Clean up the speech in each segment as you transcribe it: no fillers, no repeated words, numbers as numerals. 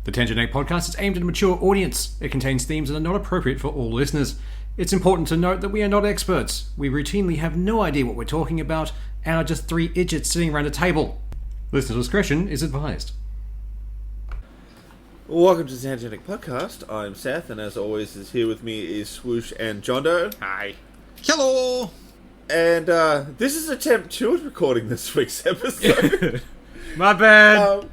The Tangent Egg podcast is aimed at a mature audience. It contains themes that are not appropriate for all listeners. It's important to note that we are not experts. We routinely have no idea what we're talking about and are just three idiots sitting around a table. Listener discretion is advised. Welcome to the Tangent Egg podcast. I'm Seth, and as always, here with me is Swoosh and Jondo. Hi. Hello! And this is attempt 2 at recording this week's episode. My bad.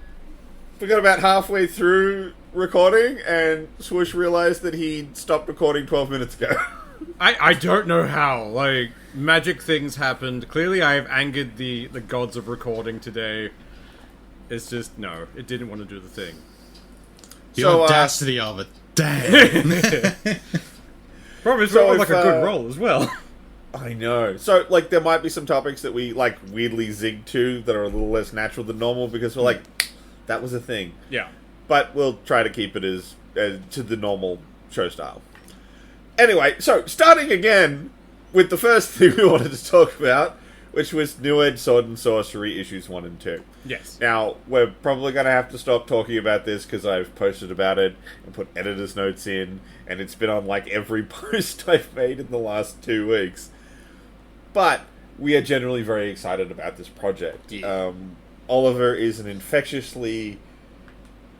We got about halfway through recording, and Swoosh realized that he'd stopped recording 12 minutes ago. I don't know how. Like, magic things happened. Clearly I have angered the gods of recording today. It's just, no, it didn't want to do the thing. The audacity of it. Damn. Probably it's like a good roll as well. I know. So, like, there might be some topics that we, like, weirdly zig to that are a little less natural than normal because we're like, that was a thing. Yeah. But we'll try to keep it as to the normal show style. Anyway, so, starting again with the first thing we wanted to talk about, which was New Age Sword and Sorcery issues 1 and 2. Yes. Now, we're probably going to have to stop talking about this because I've posted about it and put editor's notes in, and it's been on, like, every post I've made in the last 2 weeks. But we are generally very excited about this project. Yeah. Oliver is an infectiously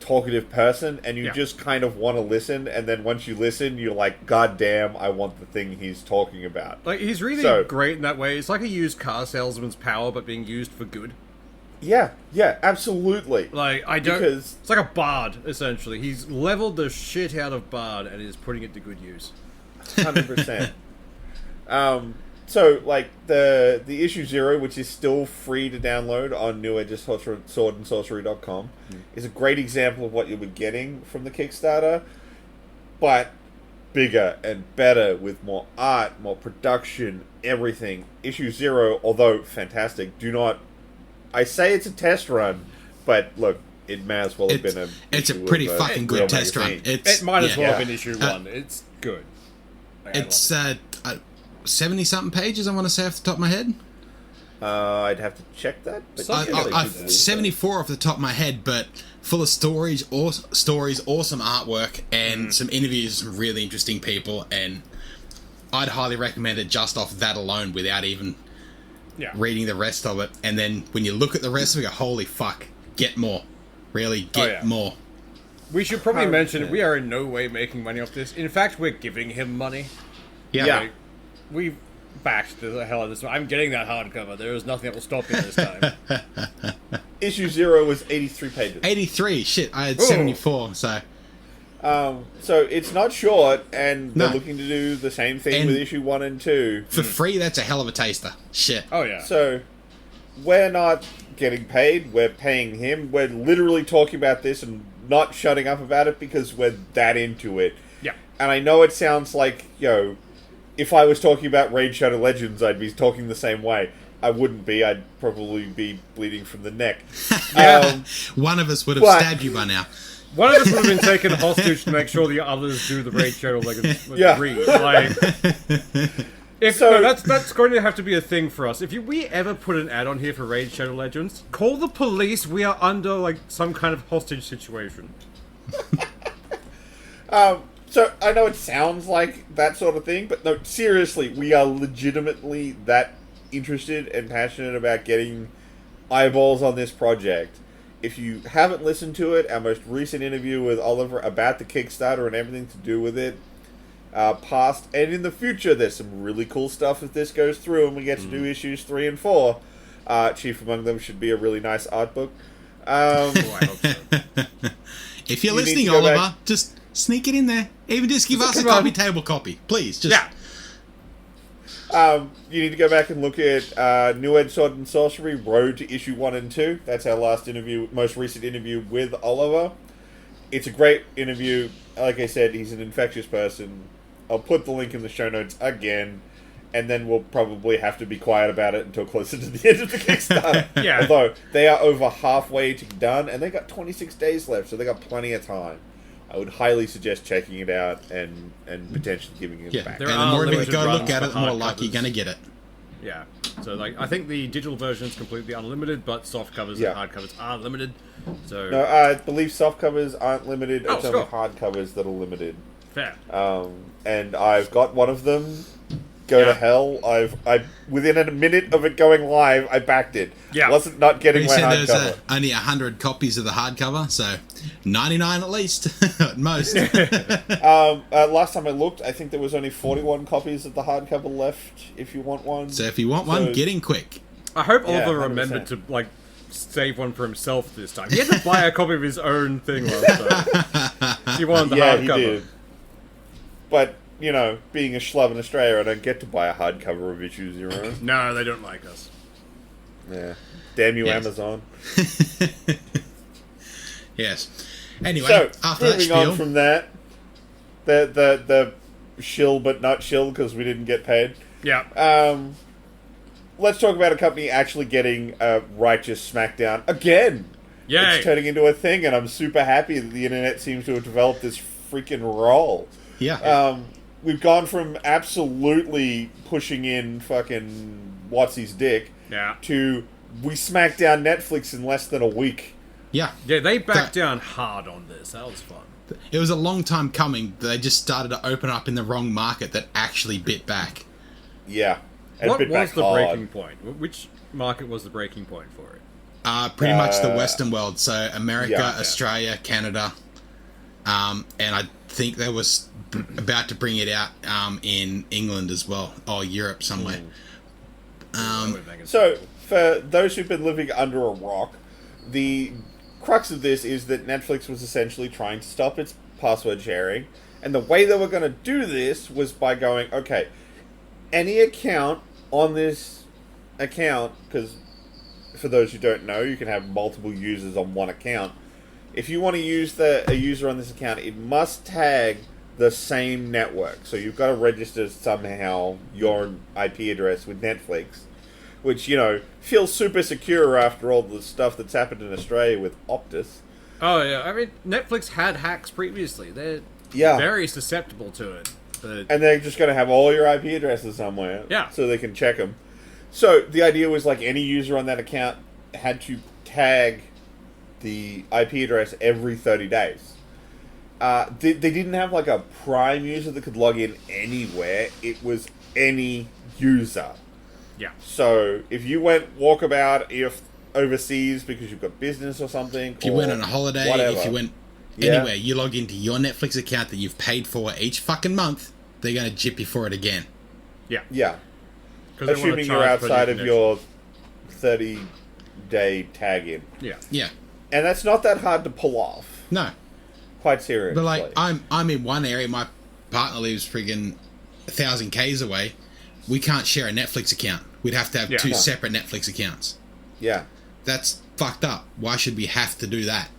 talkative person, and you just kind of want to listen, and then once you listen, you're like, God damn, I want the thing he's talking about. Like, he's really great in that way. It's like a used car salesman's power, but being used for good. Yeah, absolutely. Like, it's like a bard, essentially. He's leveled the shit out of bard and is putting it to good use. 100%. So, like, the issue 0, which is still free to download on newagesorcery.com, is a great example of what you'll be getting from the Kickstarter, but bigger and better with more art, more production, everything. Issue 0, although fantastic, I say it's a test run, but look, it may as well have been a... It's a pretty fucking good test run. It might as well have been issue 1. It's good. It's 70-something pages, I want to say off the top of my head. I'd have to check that. But 74 off the top of my head, but full of stories, awesome artwork, and some interviews with some really interesting people, and I'd highly recommend it just off that alone without even reading the rest of it. And then when you look at the rest of it, you go, holy fuck, get more. Really, get more. We should probably mention we are in no way making money off this. In fact, we're giving him money. Yeah. Like, we've backed the hell out of this one. I'm getting that hardcover. There is nothing that will stop me this time. Issue 0 was 83 pages. 83, shit, I had 74, so... So it's not short, and they're looking to do the same thing with issue 1 and 2. For free, that's a hell of a taster. Shit. Oh, yeah. So, we're not getting paid, we're paying him. We're literally talking about this and not shutting up about it because we're that into it. Yeah. And I know it sounds like, if I was talking about Raid Shadow Legends, I'd be talking the same way. I wouldn't be. I'd probably be bleeding from the neck. One of us would have stabbed you by now. One of us would have been taken hostage to make sure the others do the Raid Shadow Legends read. Like, that's going to have to be a thing for us. If we ever put an ad on here for Raid Shadow Legends, call the police. We are under like some kind of hostage situation. So, I know it sounds like that sort of thing, but no, seriously, we are legitimately that interested and passionate about getting eyeballs on this project. If you haven't listened to it, our most recent interview with Oliver about the Kickstarter and everything to do with it, past and in the future, there's some really cool stuff if this goes through and we get to do issues 3 and 4. Chief among them should be a really nice art book. I hope so. If you're listening, Oliver, just... sneak it in there. Even just give us a copy, table copy. Please, just... Yeah. You need to go back and look at New Age Sword and Sorcery, Road to Issue 1 and 2. That's our most recent interview with Oliver. It's a great interview. Like I said, he's an infectious person. I'll put the link in the show notes again, and then we'll probably have to be quiet about it until closer to the end of the Kickstarter. Yeah. Although, they are over halfway done, and they got 26 days left, so they got plenty of time. I would highly suggest checking it out and potentially giving it back. And the more you go look at it, the more likely you're going to get it. Yeah. So, like, I think the digital version is completely unlimited, but soft covers Yeah. and hardcovers are limited. So, No, I believe soft covers aren't limited. Oh, It's only sure. hard covers that are limited. fair. And I've got one of them. Go to Yeah. hell! I within a minute of it going live, I backed it. Yeah. Wasn't not getting You my said there's hardcover. only 100 copies of the hardcover, so 99 at least, at most. Last time I looked, I think there was only 41 copies of the hardcover left. If you want one, So if you want one, get in quick. I hope Yeah, Oliver 100%. remembered to, like, save one for himself this time. He had to buy a copy of his own thing last time. He wanted the yeah, he hardcover. did. But you know, being a schlub in Australia, I don't get to buy a hardcover of Issue Zero. No, they don't like us. Yeah, damn you, Yes. Amazon. Yes. Anyway, So after that moving spiel, on from that, the shill but not shill because we didn't get paid. Yeah. Let's talk about a company actually getting a righteous smackdown again. Yay. It's turning into a thing, and I'm super happy that the internet seems to have developed this freaking role. yeah, We've gone from absolutely pushing in fucking what's his dick Yeah. to we smacked down Netflix in less than a week. yeah. Yeah, they backed That- down hard on this. That was fun. It was a long time coming. They just started to open up in the wrong market that actually bit back. Yeah. And What bit was back the hard. breaking point? Which market was the breaking point for it? Pretty much the Western world. So America, yeah. Australia, Canada, and I think they was about to bring it out in England as well, or Europe somewhere. So, for those who've been living under a rock, the crux of this is that Netflix was essentially trying to stop its password sharing. And the way they were going to do this was by going, okay, any account on this account, because for those who don't know, you can have multiple users on one account. If you want to use a user on this account, it must tag the same network. So you've got to register somehow your IP address with Netflix, which, you know, feels super secure after all the stuff that's happened in Australia with Optus. Oh, yeah. I mean, Netflix had hacks previously. They're Yeah. very susceptible to it. But And they're just going to have all your IP addresses somewhere. Yeah. So they can check them. So the idea was like any user on that account had to tag the IP address every 30 days. They didn't have like a prime user that could log in anywhere. It was any user. yeah. So if you went walkabout if overseas because you've got business or something, If you went on a holiday, whatever. if you went Yeah. anywhere, you log into your Netflix account that you've paid for each fucking month, they're going to jip you for it again. Yeah. Yeah. 'Cause they wanna Assuming you're charge per outside of connection. your 30-day tag in. Yeah. Yeah. And that's not that hard to pull off. No. Quite seriously. But like, I'm in one area. My partner lives friggin' 1,000 k's away. We can't share a Netflix account. We'd have to have Yeah. two No. separate Netflix accounts. Yeah. That's fucked up. Why should we have to do that?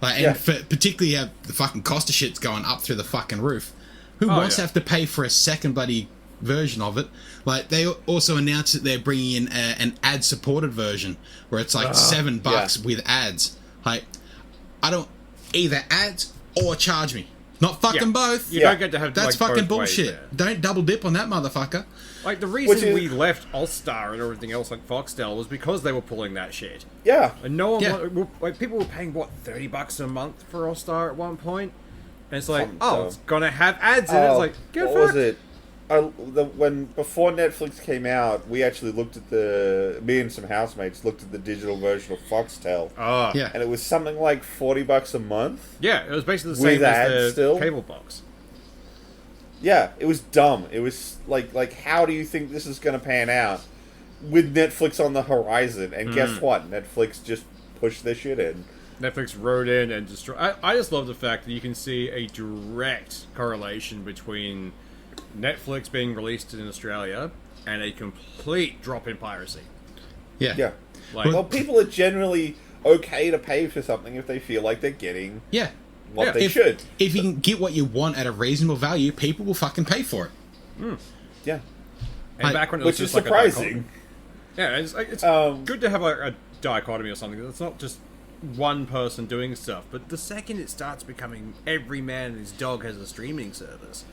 Like, and Yeah. for, particularly how the fucking cost of shit's going up through the fucking roof. Who Oh, wants to yeah. have to pay for a second bloody version of it? Like, they also announced that they're bringing in an ad-supported version where it's like $7 yeah. with ads. Like, I don't either ads or charge me. Not fucking Yeah. both. You Yeah. don't get to have That's like, fucking both ways bullshit. there. Don't double dip on that motherfucker. Like, the Which reason is- we left All-Star and everything else like Foxtel was because they were pulling that shit. Yeah. And no one, Yeah. like, people were paying, what, $30 a month for All-Star at one point? And it's like, Something oh, so. it's gonna have ads in it. It's like, get what was fucked. it? When before Netflix came out, we actually looked at me and some housemates looked at the digital version of Foxtel, Oh. Yeah. and it was something like $40 a month. Yeah, it was basically the With same as ads the still? cable box. Yeah, it was dumb. It was like how do you think this is going to pan out with Netflix on the horizon? And guess what? Netflix just pushed their shit in. Netflix wrote in and destroyed. I just love the fact that you can see a direct correlation between Netflix being released in Australia and a complete drop in piracy. Yeah. Yeah. Like, Well, people are generally okay to pay for something if they feel like they're getting Yeah. what Yeah. they If, should. if you can get what you want at a reasonable value, people will fucking pay for it. Yeah. and back when it was Which is just like surprising. yeah, it's good to have a dichotomy or something. It's not just one person doing stuff, but the second it starts becoming every man and his dog has a streaming service.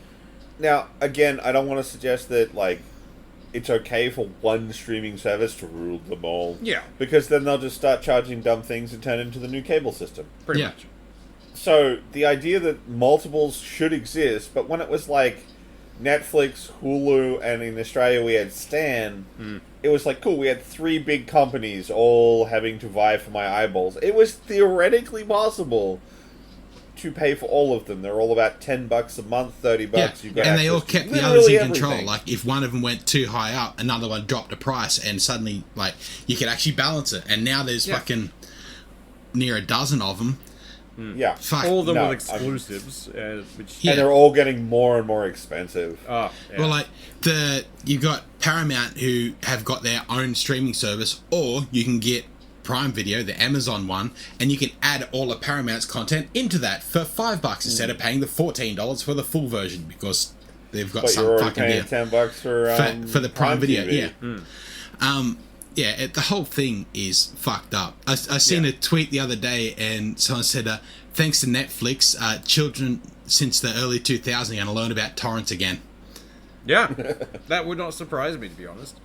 Now, again, I don't want to suggest that, like, it's okay for one streaming service to rule them all. Yeah. Because then they'll just start charging dumb things and turn it into the new cable system. Pretty Yeah. much. So, the idea that multiples should exist, but when it was like Netflix, Hulu, and in Australia we had Stan, it was like, cool, we had 3 big companies all having to vie for my eyeballs. It was theoretically possible to pay for all of them. They're all about $10 a month, $30. You've got and they all access to kept the others in literally control. everything. Like, if one of them went too high up, another one dropped a price, and suddenly, like, you could actually balance it. And now there's fucking near a dozen of them. Yeah. Fuck. All of them No, with exclusives, which... Yeah. And they're all getting more and more expensive. Oh, yeah. Well, like, you've got Paramount who have got their own streaming service, or you can get Prime Video, the Amazon one, and you can add all of Paramount's content into that for $5 instead of paying the $14 for the full version, because they've got But some you're already fucking paying deal. $10 For the Prime Video, TV. yeah. The whole thing is fucked up. I seen a tweet the other day, and someone said, thanks to Netflix, children since the early 2000s are going to learn about torrents again. Yeah, that would not surprise me, to be honest.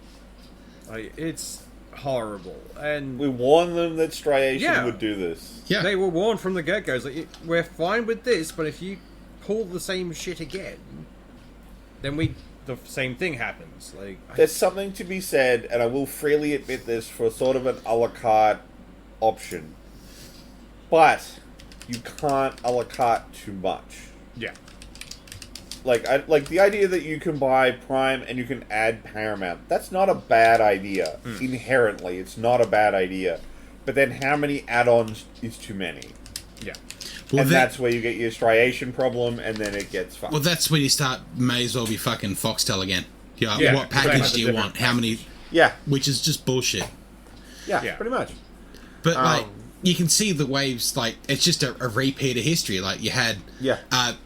Like, it's horrible, and We warned them that striation Yeah. would do this. Yeah. they were warned from the get-go. It's like, we're fine with this, but if you pull the same shit again, then the same thing happens. Like, There's something to be said, and I will freely admit this, for sort of an a la carte option. But you can't a la carte too much. yeah, Like the idea that you can buy Prime and you can add Paramount. That's not a bad idea. Inherently, it's not a bad idea. But then how many add-ons is too many? yeah. Well, And that's where you get your striation problem, and then it gets fucked. Well, that's when you start, may as well be fucking Foxtel again. Yeah, Yeah, what package exactly. do you want? How many? Yeah, Which is just bullshit. yeah, pretty much. But, like, you can see the waves, like, it's just a repeat of history. Like, you had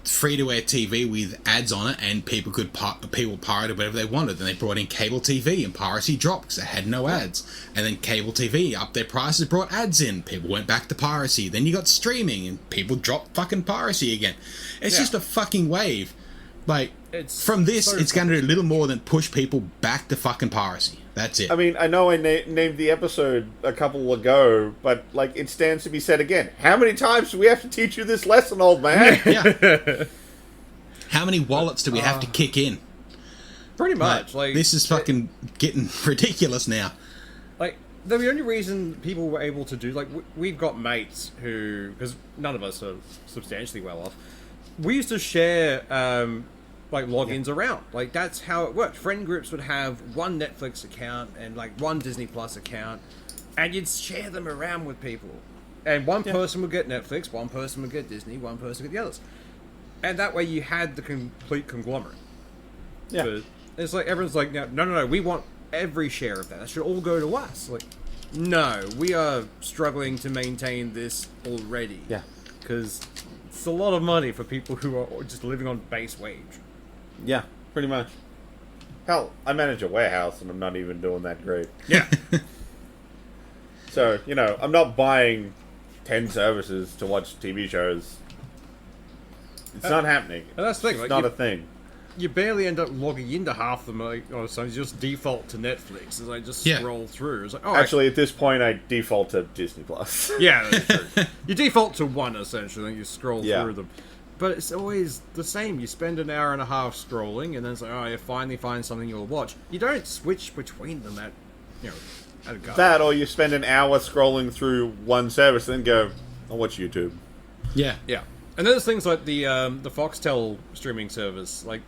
free-to-air TV with ads on it, and people could people pirated whatever they wanted. Then they brought in cable TV, and piracy dropped because they had no ads. And then cable TV upped their prices, brought ads in. People went back to piracy. Then you got streaming, and people dropped fucking piracy again. It's just a fucking wave. Like, from this, so it's going to do little more than push people back to fucking piracy. That's it. I mean, I know I named the episode a couple ago, but, like, it stands to be said again. How many times do we have to teach you this lesson, old man? Yeah. How many wallets do we have to kick in? Pretty much. Like, this is fucking getting ridiculous now. Like, the only reason people were able to do, like, we've got mates who, because none of us are substantially well off, we used to share, like, logins around. Like, that's how it worked. Friend groups would have one Netflix account and, like, one Disney Plus account, and you'd share them around with people. And one person would get Netflix, one person would get Disney, one person would get the others. And that way you had the complete conglomerate. Yeah. But it's like, everyone's like, no, we want every share of that. That should all go to us. Like, no, we are struggling to maintain this already. Yeah. Because it's a lot of money for people who are just living on base wage. Yeah, pretty much. Hell, I manage a warehouse, and I'm not even doing that great. Yeah. So, you know, I'm not buying 10 services to watch TV shows. It's not happening. And that's the thing. It's Like, not a thing. you barely end up logging into half them, like, or so you just default to Netflix as I just scroll through. It's like, oh, Actually, at this point, I default to Disney Plus. yeah, that's true. You default to one, essentially, and you scroll Yeah. through them. But it's always the same. You spend an hour and a half scrolling, and then it's like, oh, you finally find something you'll watch. You don't switch between them at a go. That, or you spend an hour scrolling through one service, then go, I'll watch YouTube. Yeah. Yeah. And there's things like the Foxtel streaming service. Like,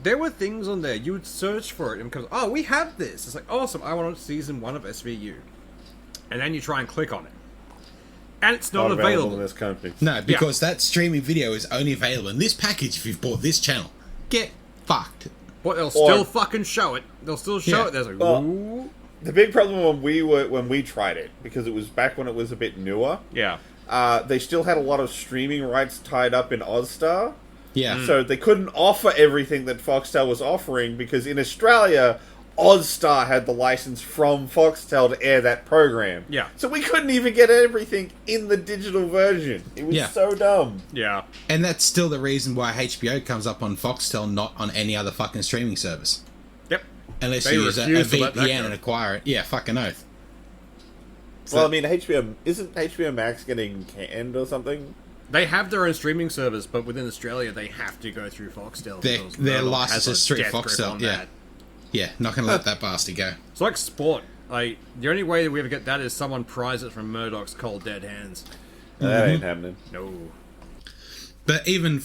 there were things on there. You would search for it, and it comes, oh, we have this. It's like, awesome, I want season 1 of SVU. And then you try and click on it. And it's not available. in this country. No, because that streaming video is only available in this package if you've bought this channel. Get fucked. But they'll still fucking show it. They'll still show it. There's like, Well, ooh. The big problem when we tried it, because it was back when it was a bit newer, Yeah. they still had a lot of streaming rights tied up in Ozstar. Yeah. So they couldn't offer everything that Foxtel was offering, because in Australia, Ozstar had the license from Foxtel to air that program. Yeah. So we couldn't even get everything in the digital version. It was so dumb. Yeah. And that's still the reason why HBO comes up on Foxtel, not on any other fucking streaming service. Yep. unless They you use a refuse to let that VPN go. and acquire it. Yeah, fucking oath. Well, I mean, isn't HBO Max getting canned or something? They have their own streaming service, but within Australia, they have to go through Foxtel. Their because their Murdoch license has a is through death grip Foxtel. on Yeah, that. yeah, not gonna let that bastard go. It's like sport. Like, the only way that we ever get that is someone pries it from Murdoch's cold dead hands. That ain't happening. No. But even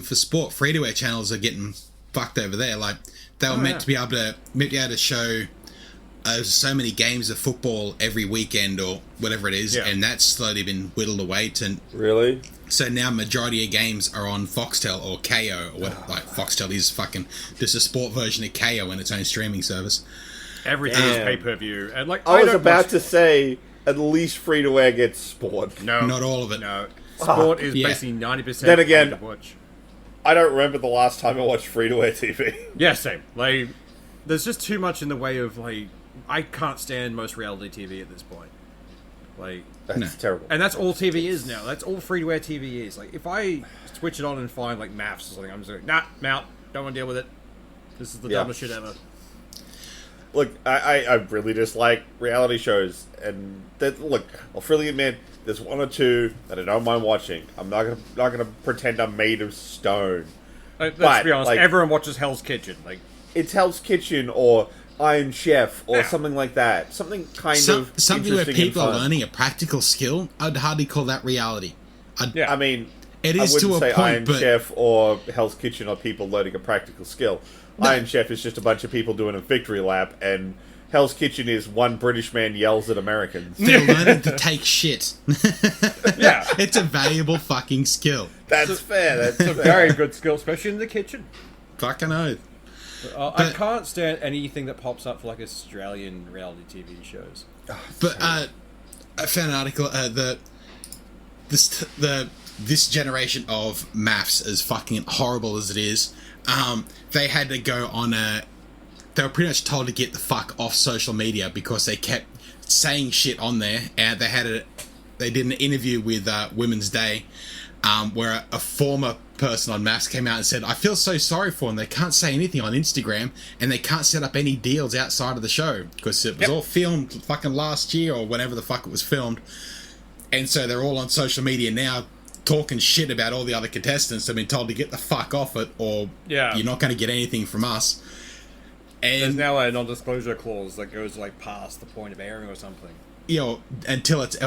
for sport, free-to-air channels are getting fucked over there. Like they were meant to be able to show so many games of football every weekend or whatever it is, and that's slowly been whittled away to. Really? So now majority of games are on Foxtel or KO or what? Like Foxtel is fucking just a sport version of KO in its own streaming service. Everything is Damn. pay-per-view. And, like, I was don't about watch- to say, at least free-to-air gets sport. No. Not all of it. No. Sport is Yeah. basically 90% Then again- free to watch. I don't remember the last time I watched free-to-air TV. Yeah, same. Like, there's just too much in the way of, like, I can't stand most reality TV at this point. Like, That's terrible. and that's all TV is now. That's all free-to-air TV is. Like, if I switch it on and find, like, maths or something, I'm just like, nah, I'm out. Don't want to deal with it. This is the dumbest shit ever. Look, I really dislike reality shows, and look, I'll freely admit there's one or two that I don't mind watching. I'm not gonna pretend I'm made of stone. Like, But, let's be honest, like- everyone watches Hell's Kitchen. Like, It's Hell's Kitchen or Iron Chef or Yeah. something like that. Something kind of Something where interesting people and are fun. learning a practical skill. I'd hardly call that reality. yeah. I mean, It I is wouldn't to a say point, Iron but Chef or Hell's Kitchen are people learning a practical skill. Iron Chef is just a bunch of people doing a victory lap, and Hell's Kitchen is one British man yells at Americans. they're learning to take shit. Yeah. It's a valuable fucking skill. That's fair. That's It's a fair. very good skill, especially in the kitchen. Fucking oath. I But- can't stand anything that pops up for, like, Australian reality TV shows. But I found an article this generation of maths, as fucking horrible as it is, they had to go on they were pretty much told to get the fuck off social media because they kept saying shit on there, and they did an interview with Women's Day, where a former person on maths came out and said, I feel so sorry for them. They can't say anything on Instagram, and they can't set up any deals outside of the show because it was all filmed fucking last year or whenever the fuck it was filmed. And so they're all on social media now talking shit about all the other contestants. They've been told to get the fuck off it or you're not going to get anything from us. There's And, now a non-disclosure clause that goes, like, past the point of airing or something. you know, until it's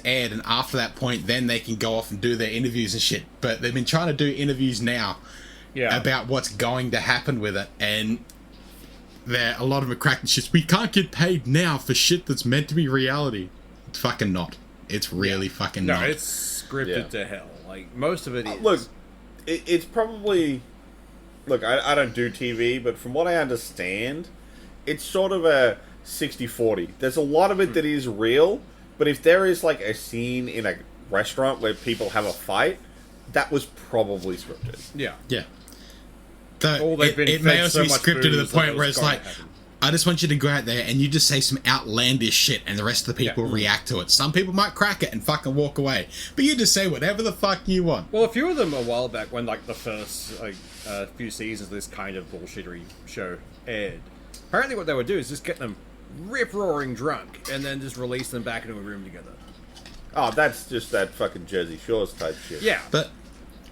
aired, and after that point, then they can go off and do their interviews and shit. But they've been trying to do interviews now about what's going to happen with it. And a lot of them are cracking shit. We can't get paid now for shit that's meant to be reality. It's fucking not. It's really fucking No, not. it's scripted to hell. Like, most of it is. Look, it's probably... Look, I don't do TV, but from what I understand, it's sort of a 60-40. There's a lot of it that is real, but if there is, like, a scene in a restaurant where people have a fight, that was probably scripted. Yeah. Yeah. Or they've been It may fed also so be much scripted to the booze that point it where was it's going like, to happen. I just want you to go out there and you just say some outlandish shit and the rest of the people react to it. Some people might crack it and fucking walk away. But you just say whatever the fuck you want. Well, a few of them a while back when, like, the first few seasons of this kind of bullshittery show aired. Apparently what they would do is just get them rip-roaring drunk and then just release them back into a room together. Oh, that's just that fucking Jersey Shores type shit. Yeah. But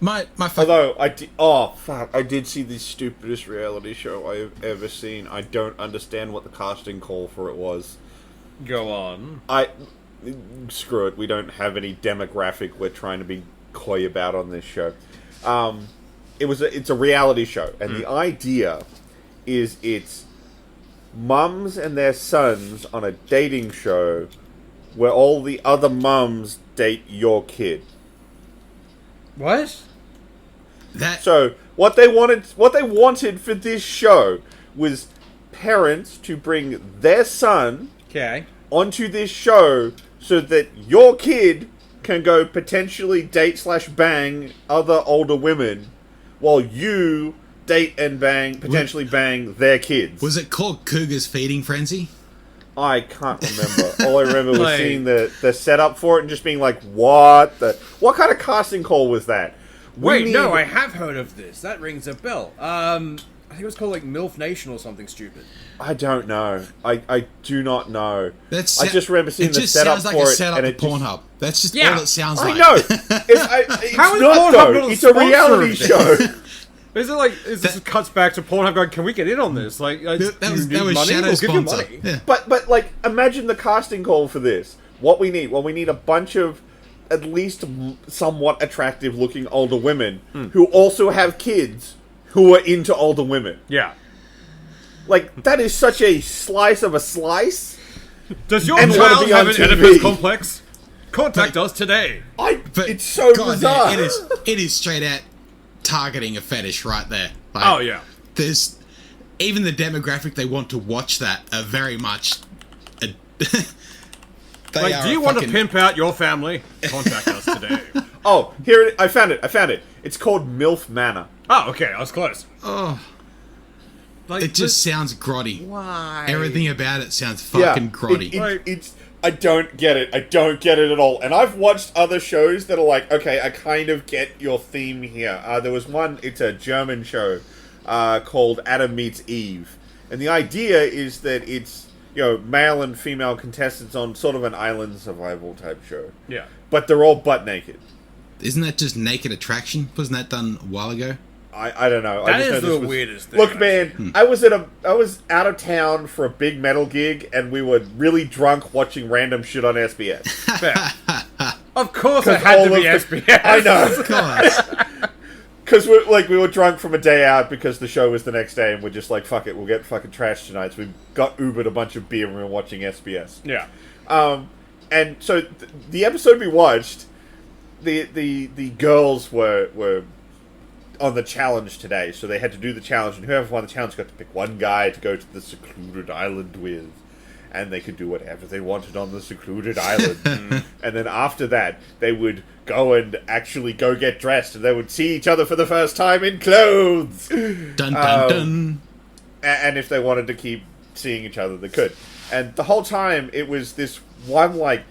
my fucking... Although, I did see the stupidest reality show I have ever seen. I don't understand what the casting call for it was. Go on. Screw it, we don't have any demographic we're trying to be coy about on this show. It's a reality show, and the idea is it's mums and their sons on a dating show where all the other mums date your kid. What? So what they wanted for this show was parents to bring their son Okay. onto this show so that your kid can go potentially date/bang other older women while you date and potentially bang their kids. Was it called Cougar's Feeding Frenzy? I can't remember. All I remember was Like- seeing the setup for it and just being like, what kind of casting call was that? Wait, no, I have heard of this. That rings a bell. think it was called like MILF Nation or something stupid. I don't know. I do not know. I That's just remember seeing the just setup sounds like for a it, setup and for it just, Pornhub. That's just Yeah. all it sounds I like. know. It's How is not Pornhub though. not a It's a sponsor reality of show. This cuts back to Pornhub going, can we get in on this? Like, That was money? Shadow We'll give you sponsor. money. Yeah. But like, imagine the casting call for this. What we need? Well, we need a bunch of at least somewhat attractive looking older women who also have kids who are into older women. Yeah. Like, that is such a slice of a slice. Does your And wanna child be have on an TV. Oedipus complex? Contact us today. But It's so God, bizarre. man, it is straight out targeting a fetish right there. Like, Oh, yeah. There's even the demographic they want to watch that are very much. Like, do you want to pimp out your family? Contact us today. Oh, here I found it. It's called MILF Manor. Oh, okay, I was close. Oh, Like, it just sounds grotty. why? Everything about it sounds fucking grotty. It's I don't get it. I don't get it at all. And I've watched other shows that are like, okay, I kind of get your theme here. There was one. It's a German show called Adam Meets Eve, and the idea is that it's male and female contestants on sort of an island survival type show. Yeah. But they're all butt naked. Isn't that just Naked Attraction? Wasn't that done a while ago? I don't know. That I just is know this the was- weirdest thing. Look, man, I was out of town for a big metal gig, and we were really drunk watching random shit on SBS. Fair. Of course it had to be SBS. I know, God. because we were drunk from a day out because the show was the next day, and we're just like, fuck it, we'll get fucking trashed tonight. So we got Ubered a bunch of beer and we were watching SBS. Yeah. And so the episode we watched, the girls were on the challenge today, so they had to do the challenge, and whoever won the challenge got to pick one guy to go to the secluded island with, and they could do whatever they wanted on the secluded island. And then after that, they would go and actually go get dressed, and they would see each other for the first time in clothes. Dun dun dun. And if they wanted to keep seeing each other, they could. And the whole time, it was this one, like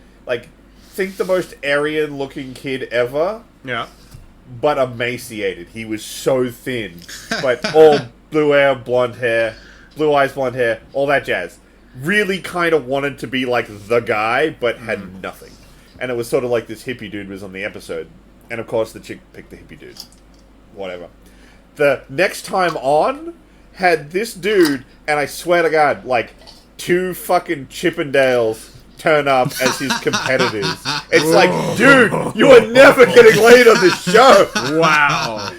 think the most Aryan-looking kid ever, Yeah. but emaciated. He was so thin, but all blue eyes, blonde hair, all that jazz. Really kind of wanted to be like the guy, but had nothing. And it was sort of like this hippie dude was on the episode. And of course the chick picked the hippie dude. Whatever. The next time on had this dude, and I swear to God, like 2 fucking Chippendales turn up as his competitors. It's like, dude, you are never getting laid on this show. Wow.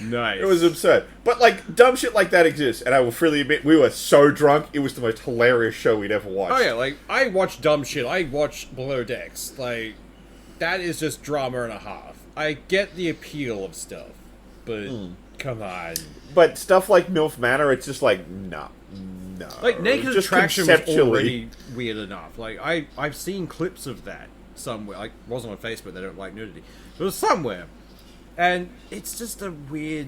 Nice. It was absurd. But, like, dumb shit like that exists, and I will freely admit, we were so drunk, it was the most hilarious show we'd ever watched. Oh yeah, like, I watch dumb shit. I watch Below Decks. Like, that is just drama and a half. I get the appeal of stuff, but come on. But stuff like MILF Manor, it's just like, no. Like, Naked Just Attraction was conceptually. already weird enough. Like, I've seen clips of that somewhere. Like, it wasn't on Facebook, they don't like nudity. It was somewhere. And it's just a weird,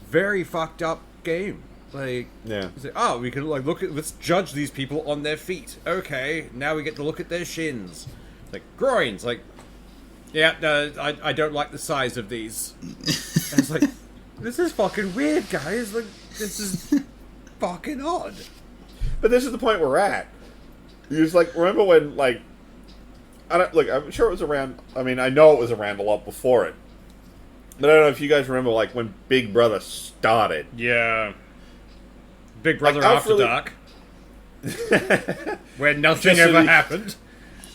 very fucked up game. Like, Yeah. it's like, oh, we can like let's judge these people on their feet. Okay, now we get to look at their shins. Like, groins. Like, yeah, no, I don't like the size of these. And it's like, this is fucking weird, guys. Like, this is fucking odd. But this is the point we're at. You just, like, remember when, like, I'm sure it was around, I mean, I know it was around a lot before it. But I don't know if you guys remember, like, when Big Brother started. Yeah. Big Brother Like, After Dark. Where nothing Just so ever the- happened.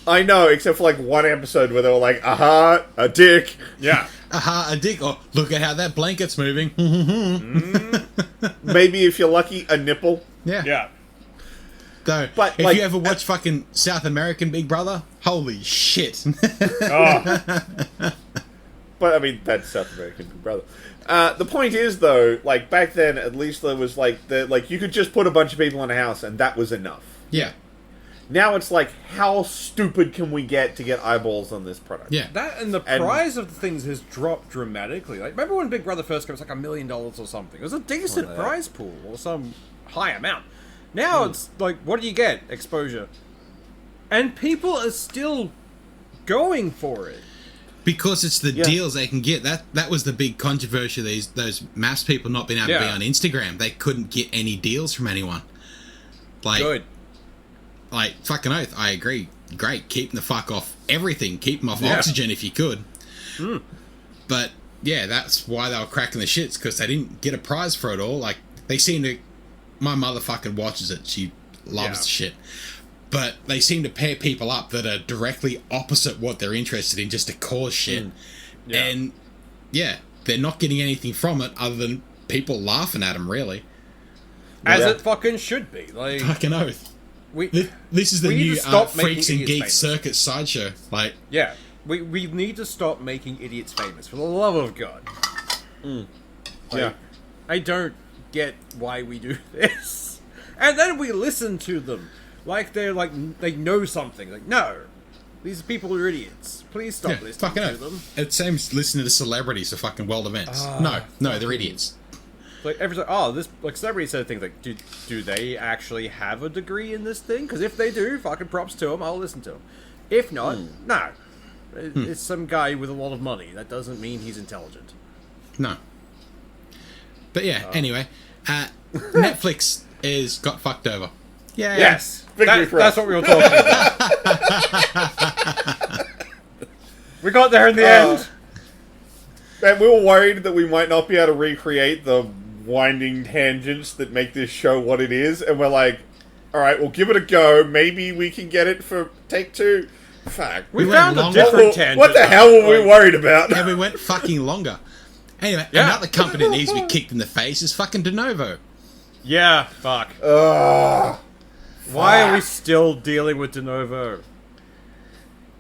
I know, except for, like, one episode where they were like, aha, a dick. Yeah. Aha, a dick. Oh, look at how that blanket's moving. Maybe, if you're lucky, a nipple. Yeah. Yeah. Though, But, if like, you ever watch fucking South American Big Brother, holy shit. Oh. But, I mean, that's South American Big Brother. The point is, though, like, back then, at least there was, like, you could just put a bunch of people in a house, and that was enough. Yeah. Now it's like, how stupid can we get to get eyeballs on this product? Yeah. That and the price of the things has dropped dramatically. Like, remember when Big Brother first came, it was like $1 million or something. It was a decent prize pool or some high amount. Now it's like, what do you get? Exposure. And people are still going for it. Because it's the deals they can get. That was the big controversy. Those maps people not being able to be on Instagram. They couldn't get any deals from anyone. Like, Good. Like, fucking oath. I agree. Great. Keep them the fuck off everything. Keep them off oxygen if you could. But yeah, that's why they were cracking the shits, because they didn't get a prize for it all. Like, they seem to. My mother fucking watches it. She loves the shit. But they seem to pair people up that are directly opposite what they're interested in, just to cause shit. And they're not getting anything from it other than people laughing at them, really. As it fucking should be. Like, fucking oath. This is the we need new to stop Freaks and making idiots Geeks Circuit sideshow. Like, we need to stop making idiots famous, for the love of God. Like, I don't get why we do this. And then we listen to them. Like they know something. Like, no, these people are idiots. Please stop listening to them. It seems listening to celebrities are fucking world events. No, they're idiots. Like every time, this celebrity said things like, do they actually have a degree in this thing? Because if they do, fucking props to them. I'll listen to them. If not, no. It's some guy with a lot of money. That doesn't mean he's intelligent. No. But yeah, anyway, Netflix got fucked over. Yeah. Yes. That's what we were talking about. We got there in the end. And we were worried that we might not be able to recreate the winding tangents that make this show what it is. And we're like, alright, we'll give it a go. Maybe we can get it for take 2. Fuck. We found a different tangent. What the hell were we worried about? Yeah, we went fucking longer. Anyway, another company that needs to be kicked in the face is fucking Denuvo. Yeah, fuck. Why are we still dealing with Denuvo?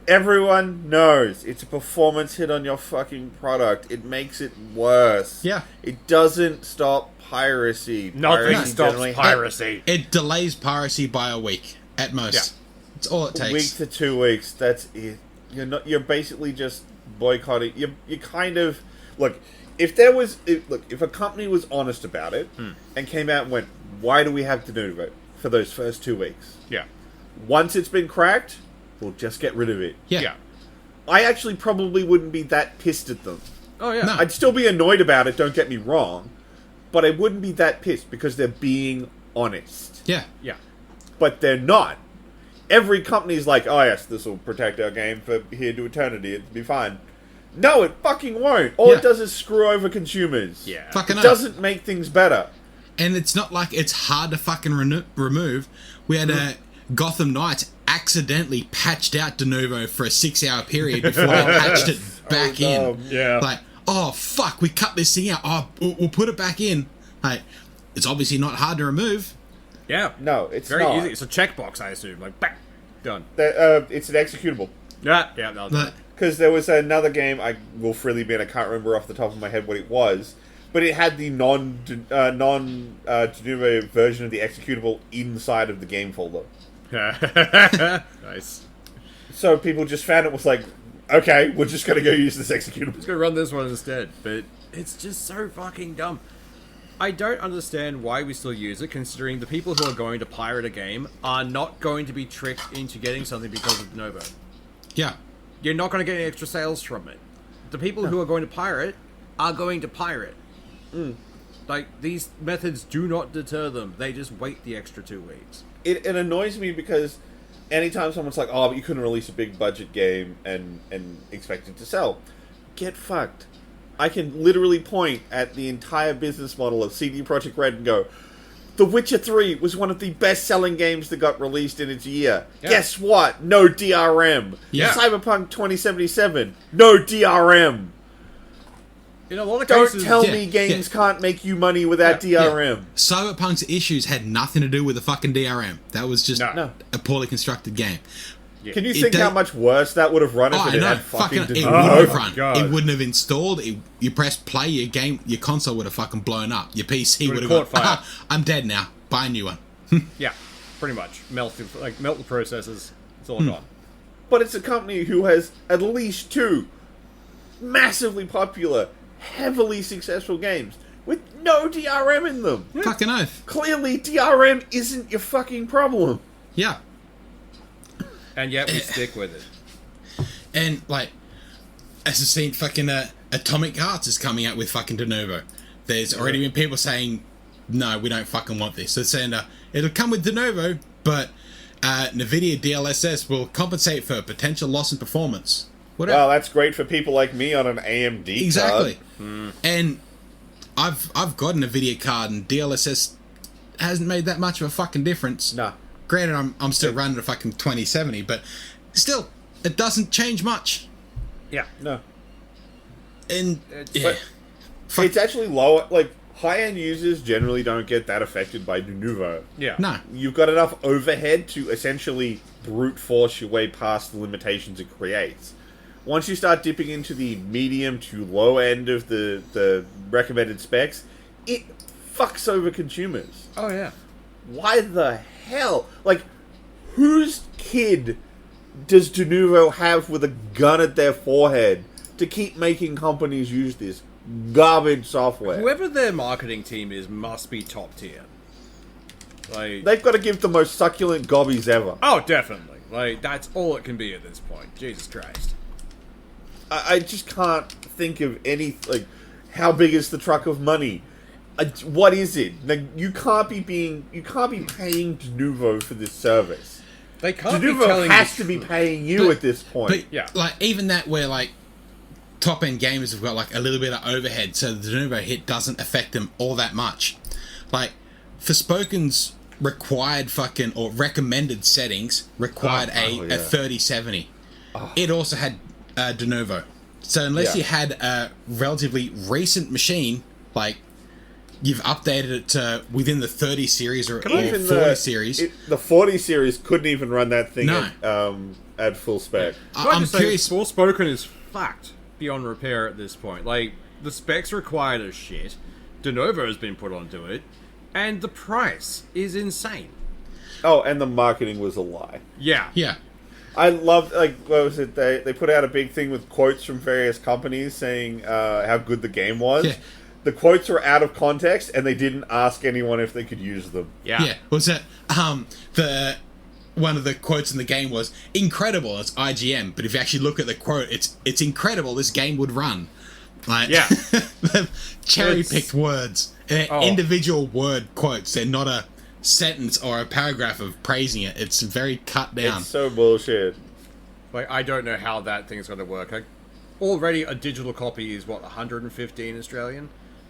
Everyone knows it's a performance hit on your fucking product. It makes it worse. Yeah. It doesn't stop piracy. Nothing stops piracy. It delays piracy by a week at most. Yeah. That's all it takes. A week to 2 weeks. That's it. You're basically just boycotting. You kind of look. If a company was honest about it and came out and went, "Why do we have to do it for those first 2 weeks?" Yeah. Once it's been cracked, we'll just get rid of it. Yeah. I actually probably wouldn't be that pissed at them. Oh yeah. No. I'd still be annoyed about it. Don't get me wrong, but I wouldn't be that pissed because they're being honest. Yeah. Yeah. But they're not. Every company's like, "Oh yes, this will protect our game for here to eternity. It'll be fine." No, it fucking won't. All it does is screw over consumers. Yeah. Fucking it doesn't make things better. And it's not like it's hard to fucking remove. We had a Gotham Knights accidentally patched out Denuvo for a 6-hour period before they patched it back in. Yeah. Like, oh fuck, we cut this thing out. Oh, we'll put it back in. Like, it's obviously not hard to remove. Yeah. No, it's very not. easy. It's a checkbox, I assume. Like, bang, done. It's an executable. Yeah. No. Because there was another game, I will freely admit, I can't remember off the top of my head what it was, but it had the non-Denuvo version of the executable inside of the game folder. Nice. So people just found it was like, okay, we're just going to go use this executable. Just gonna run this one instead. But it's just so fucking dumb. I don't understand why we still use it, considering the people who are going to pirate a game are not going to be tricked into getting something because of Denuvo. Yeah. You're not going to get any extra sales from it. The people who are going to pirate are going to pirate. Like, these methods do not deter them. They just wait the extra 2 weeks. It annoys me because anytime someone's like, "Oh, but you couldn't release a big budget game and expect it to sell," get fucked. I can literally point at the entire business model of CD Projekt Red and go, The Witcher 3 was one of the best-selling games that got released in its year. Yeah. Guess what? No DRM. Yeah. Cyberpunk 2077. No DRM. In a lot of Don't cases... tell me games can't make you money without DRM. Yeah. Cyberpunk's issues had nothing to do with the fucking DRM. That was just a poorly constructed game. Yeah. Can you think how much worse that would have run if it had fucking... It wouldn't have run. God. It wouldn't have installed. You press play, your console would have fucking blown up. Your PC would have gone, fire. I'm dead now. Buy a new one. Yeah, pretty much. Melt the processors. It's all gone. But it's a company who has at least 2 massively popular, heavily successful games with no DRM in them. Yeah. Fucking oath. Clearly, DRM isn't your fucking problem. Yeah. And yet we stick with it. And, like, as I've seen, fucking Atomic Hearts is coming out with fucking Denuvo. There's already been people saying, no, we don't fucking want this. So they're saying it'll come with Denuvo, but NVIDIA DLSS will compensate for potential loss in performance. Whatever. Well, that's great for people like me on an AMD exactly. card. And I've got an NVIDIA card, and DLSS hasn't made that much of a fucking difference. Nah. Granted, I'm still running a fucking 2070, but still, it doesn't change much. Yeah. No. And But it's actually lower. Like, high-end users generally don't get that affected by Denuvo. Yeah. no, You've got enough overhead to essentially brute force your way past the limitations it creates. Once you start dipping into the medium to low end of the recommended specs, it fucks over consumers. Oh, yeah. Why the hell? Like, whose kid does Denuvo have with a gun at their forehead to keep making companies use this garbage software? Whoever their marketing team is must be top tier. Like, They've got to give the most succulent gobbies ever. oh, definitely. Like, that's all it can be at this point. Jesus Christ. I just can't think of any, like, how big is the truck of money? What is it? Like, you can't be paying Denuvo for this service. They can't be Denuvo telling has the to be truth. paying you But- at this point. but Yeah. like even that where like top end gamers have got like a little bit of overhead, so the Denuvo hit doesn't affect them all that much. Like Forspoken's required fucking or recommended settings required yeah. a 3070. It also had Denuvo. So unless Yeah. you had a relatively recent machine, like you've updated it to within the 30 series or 40 series. The 40 series couldn't even run that thing No. at full spec. I'm curious. Forspoken is fucked beyond repair at this point. Like, the specs required as shit. Denuvo has been put onto it. And the price is insane. Oh, and the marketing was a lie. Yeah. Yeah. I loved, like, what was it? They put out a big thing with quotes from various companies saying how good the game was. Yeah. The quotes were out of context, and they didn't ask anyone if they could use them. Yeah. Yeah, was that the one of the quotes in the game was incredible. It's IGM, but if you actually look at the quote, it's incredible. This game would run. Like, Yeah. cherry picked words, Oh. individual word quotes. They're not a sentence or a paragraph of praising it. It's very cut down. It's so bullshit. Like, I don't know how that thing's going to work. Like, already a digital copy is, what, 115 Australian?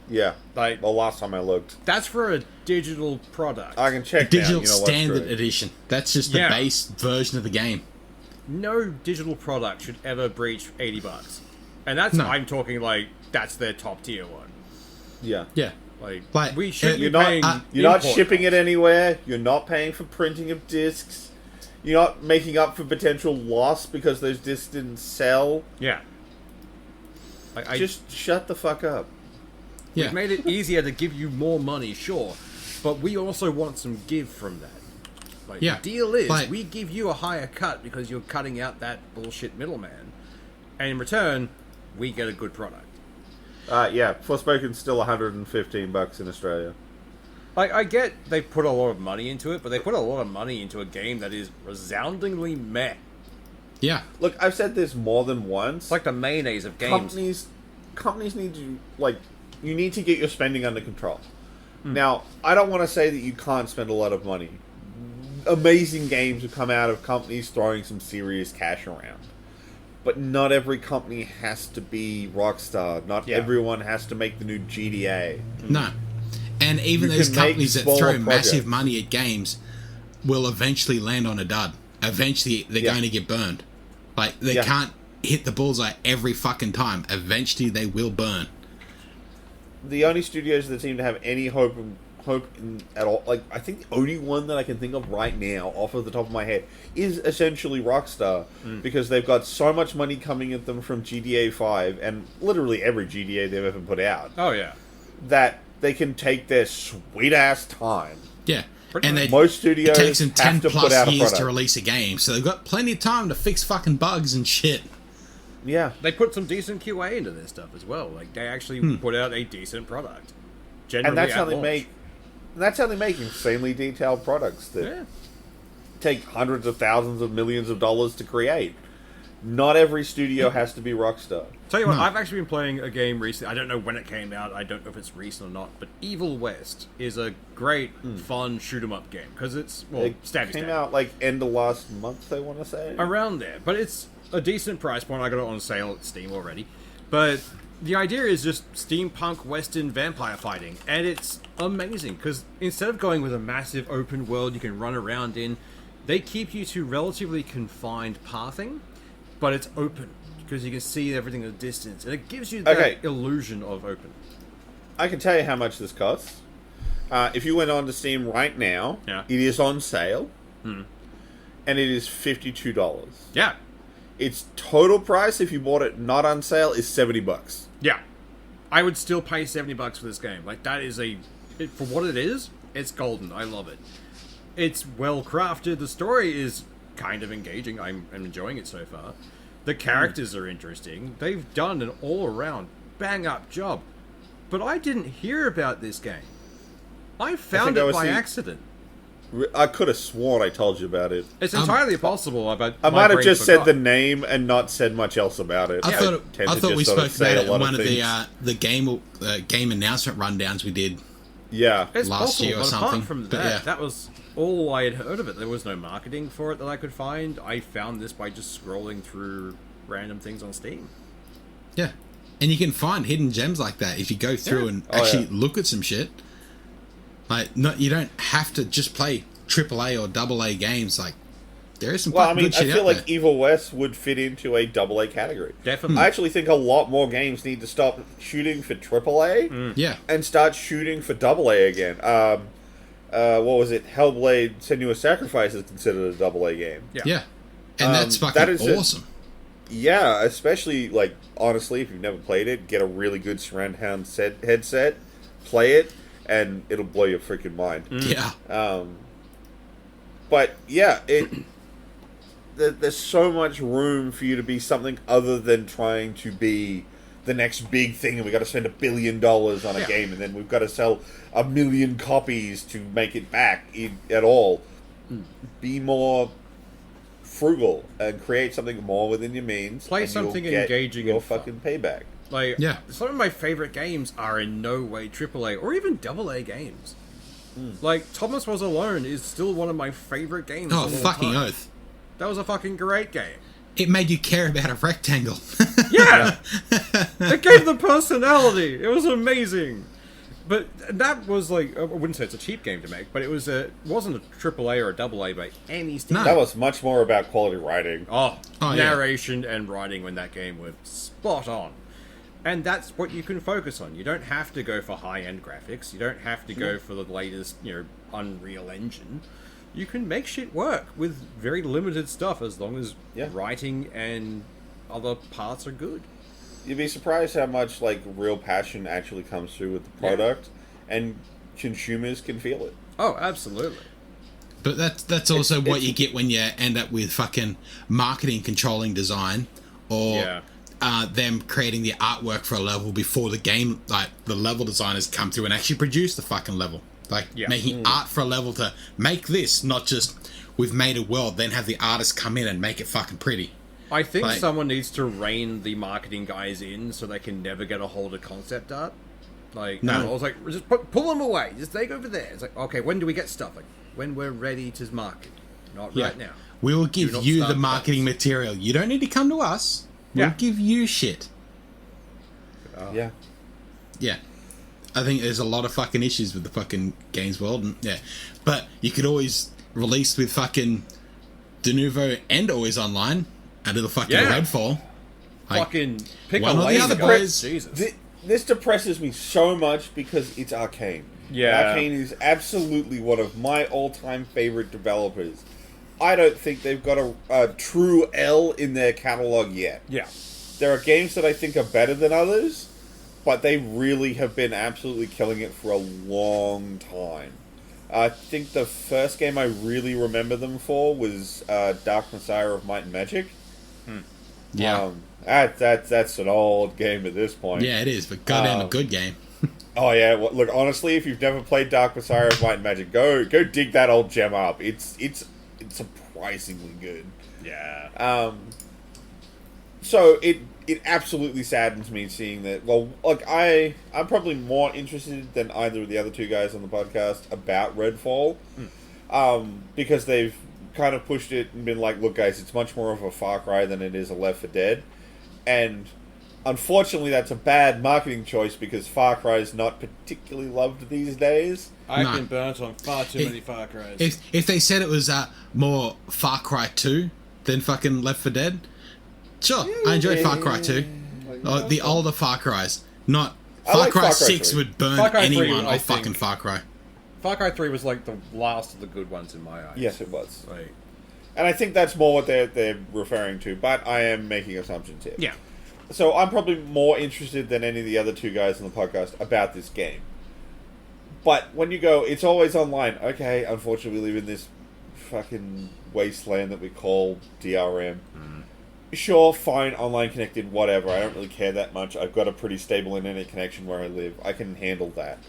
Yeah. Like, Well, last time I looked. that's for a digital product. I can check Digital now, you know what's standard true. edition. That's just the Yeah. base version of the game. No digital product should ever breach $80. And that's, No. I'm talking like, that's their top tier one. Yeah. Yeah. Like we should be You're not, paying you're not import shipping costs. it anywhere. You're not paying for printing of discs. You're not making up for potential loss because those discs didn't sell. Yeah. Like, Just shut the fuck up. Yeah. We've made it easier to give you more money, sure, but we also want some give from that. Like, Yeah. the deal is, Like- we give you a higher cut because you're cutting out that bullshit middleman, and in return, we get a good product. Yeah, Forspoken's still $115 in Australia. Like, I get they put a lot of money into it, but they put a lot of money into a game that is resoundingly meh. Yeah. Look, I've said this more than once. It's like the mayonnaise of games. Companies need to, like, you need to get your spending under control. Now, I don't want to say that you can't spend a lot of money. Amazing games have come out of companies throwing some serious cash around. But not every company has to be Rockstar. Not Yeah. everyone has to make the new GTA. No. And even You those can make companies that smaller throw projects. massive money at games will eventually land on a dud. Eventually, they're Yeah. going to get burned. Like, they Yeah. can't hit the bullseye every fucking time. Eventually, they will burn. The only studios that seem to have any hope at all, like, I think the only one that I can think of right now, off of the top of my head, is essentially Rockstar, because they've got so much money coming at them from GTA 5, and literally every GTA they've ever put out, Oh, yeah. that they can take their sweet-ass time. Yeah. Pretty And much. they, Most studios it takes them have 10 to put plus out a years to product. release a game, so they've got plenty of time to fix fucking bugs and shit. Yeah. They put some decent QA into their stuff as well. Like, they actually put out a decent product. Generally And that's how at they launch. make... And that's how they make insanely detailed products that Yeah. take hundreds of thousands of millions of dollars to create. Not every studio has to be Rockstar. Tell you what, No. I've actually been playing a game recently. I don't know when it came out. I don't know if it's recent or not. But Evil West is a great, fun shoot 'em up game because it's It stabby came stab. out like end of last month, I want to say. Around there, but it's a decent price point. I got it on sale at Steam already. But the idea is just steampunk Western vampire fighting, and it's amazing because instead of going with a massive open world you can run around in, they keep you to relatively confined pathing, but it's open because you can see everything at a distance, and it gives you that illusion of open. I can tell you how much this costs. If you went on to Steam right now, it is on sale, and it is $52. Yeah, Its total price, if you bought it not on sale, is $70. yeah. I would still pay $70 for this game. Like, that is for what it is, it's golden. I love it. It's well crafted. The story is kind of engaging. I'm enjoying it so far. The characters are interesting. They've done an all-around bang-up job. But I didn't hear about this game. I found it by accident. I could have sworn I told you about it. It's entirely possible. I might have just said the name and not said much else about it. I thought we spoke about it in one of the game announcement rundowns we did. Yeah, it's last possible, year or but something. Apart from But that, yeah. that was all I had heard of it. There was no marketing for it that I could find. I found this by just scrolling through random things on Steam. Yeah. And you can find hidden gems like that if you go through and actually look at some shit. Like, you don't have to just play AAA or AA games. Like, there is some good shit I feel out like there. Evil West would fit into a AA category. Definitely. I actually think a lot more games need to stop shooting for AAA Yeah. and start shooting for AA again. What was it? Hellblade: Senua's Sacrifice is considered a AA game. Yeah. And that's fucking awesome. Yeah, especially, like, honestly, if you've never played it, get a really good surround sound headset, play it, and it'll blow your freaking mind. Yeah. But, yeah, there's so much room for you to be something other than trying to be the next big thing, and we've got to spend $1 billion on a game, and then we've got to sell 1 million copies to make it back at all. Be more frugal and create something more within your means. Play and something you'll get engaging your and fun. fucking payback. Like, some of my favorite games are in no way AAA or even AA games. Like, Thomas Was Alone is still one of my favorite games. Oh, of all fucking time. oath. That was a fucking great game. It made you care about a rectangle. Yeah! It gave them personality. It was amazing. But that was like, I wouldn't say it's a cheap game to make, but it wasn't a AAA or a AA by any standard. That was much more about quality writing. Narration and writing when that game were spot on. And that's what you can focus on. You don't have to go for high-end graphics. You don't have to go for the latest, Unreal Engine. You can make shit work with very limited stuff as long as writing and other parts are good. You'd be surprised how much real passion actually comes through with the product, and consumers can feel it. Oh, absolutely. But that's also what you get when you end up with fucking marketing controlling design, or them creating the artwork for a level before the game, the level designers come through and actually produce the fucking level. Making art for a level to make this, not just we've made a world, then have the artist come in and make it fucking pretty. I think someone needs to rein the marketing guys in so they can never get a hold of concept art. I was like, just pull them away. Just take over there. It's like, okay, when do we get stuff? Like, when we're ready to market. Not right now. We will give you the marketing material. You don't need to come to us. We'll give you shit. Yeah. Yeah. I think there's a lot of fucking issues with the fucking games world. And, but you could always release with fucking Denuvo and always online under the fucking Redfall. Fucking pick one a or the other, boys. Jesus. This depresses me so much because it's Arcane. Yeah. Arcane is absolutely one of my all-time favorite developers. I don't think they've got a true L in their catalog yet. Yeah. There are games that I think are better than others, but they really have been absolutely killing it for a long time. I think the first game I really remember them for was Dark Messiah of Might and Magic. Yeah. That's an old game at this point. Yeah, it is, but goddamn a good game. Oh yeah, well, look, honestly, if you've never played Dark Messiah of Might and Magic, go dig that old gem up. It's surprisingly good. Yeah. So it absolutely saddens me seeing that. Well, like I'm probably more interested than either of the other two guys on the podcast about Redfall, because they've kind of pushed it and been like, look, guys, it's much more of a Far Cry than it is a Left 4 Dead, and unfortunately, that's a bad marketing choice because Far Cry is not particularly loved these days. I've been burnt on far too many Far Cries. If they said it was more Far Cry 2 than fucking Left 4 Dead, sure, I enjoyed Far Cry 2. The older Far Cries. Not Far Cry 6 would burn anyone off fucking Far Cry. Far Cry 3 was like the last of the good ones in my eyes. Yes, it was. Like, and I think that's more what they're referring to, but I am making assumptions here. yeah. So I'm probably more interested than any of the other two guys on the podcast about this game. But when you go, it's always online. Okay, unfortunately we live in this fucking wasteland that we call DRM. Sure, fine, online connected, whatever. I don't really care that much. I've got a pretty stable internet connection where I live. I can handle that.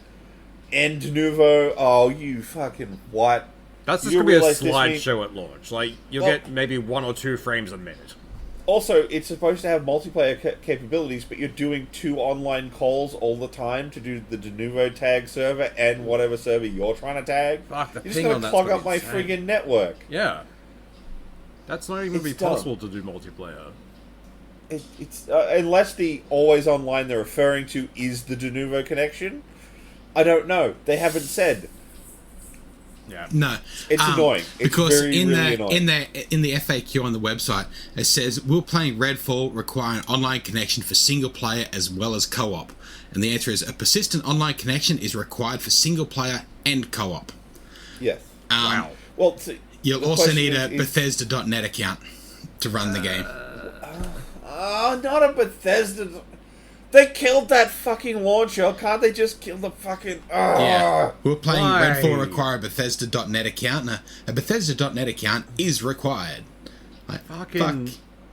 And de Nouveau, oh, you fucking what? That's just going to be a slideshow at launch. Like, you'll get maybe 1 or 2 frames a minute. Also, it's supposed to have multiplayer capabilities, but you're doing 2 online calls all the time to do the de Nouveau tag server and whatever server you're trying to tag. Fuck, the you're just going to clog up my friggin' network. Yeah. That's not even going to be possible to do multiplayer. It's unless the always online they're referring to is the de Nouveau connection. I don't know. They haven't said. Yeah. No, it's annoying. It's because really annoying. in the FAQ on the website it says, will playing Redfall require an online connection for single player as well as co-op? And the answer is a persistent online connection is required for single player and co-op. Yes. Wow. Well, you'll also need a Bethesda.net account to run the game. Not a Bethesda. They killed that fucking launcher. Can't they just kill the fucking... Yeah. We're playing Redfall require a Bethesda.net account. And a Bethesda.net account is required. Like, fuck.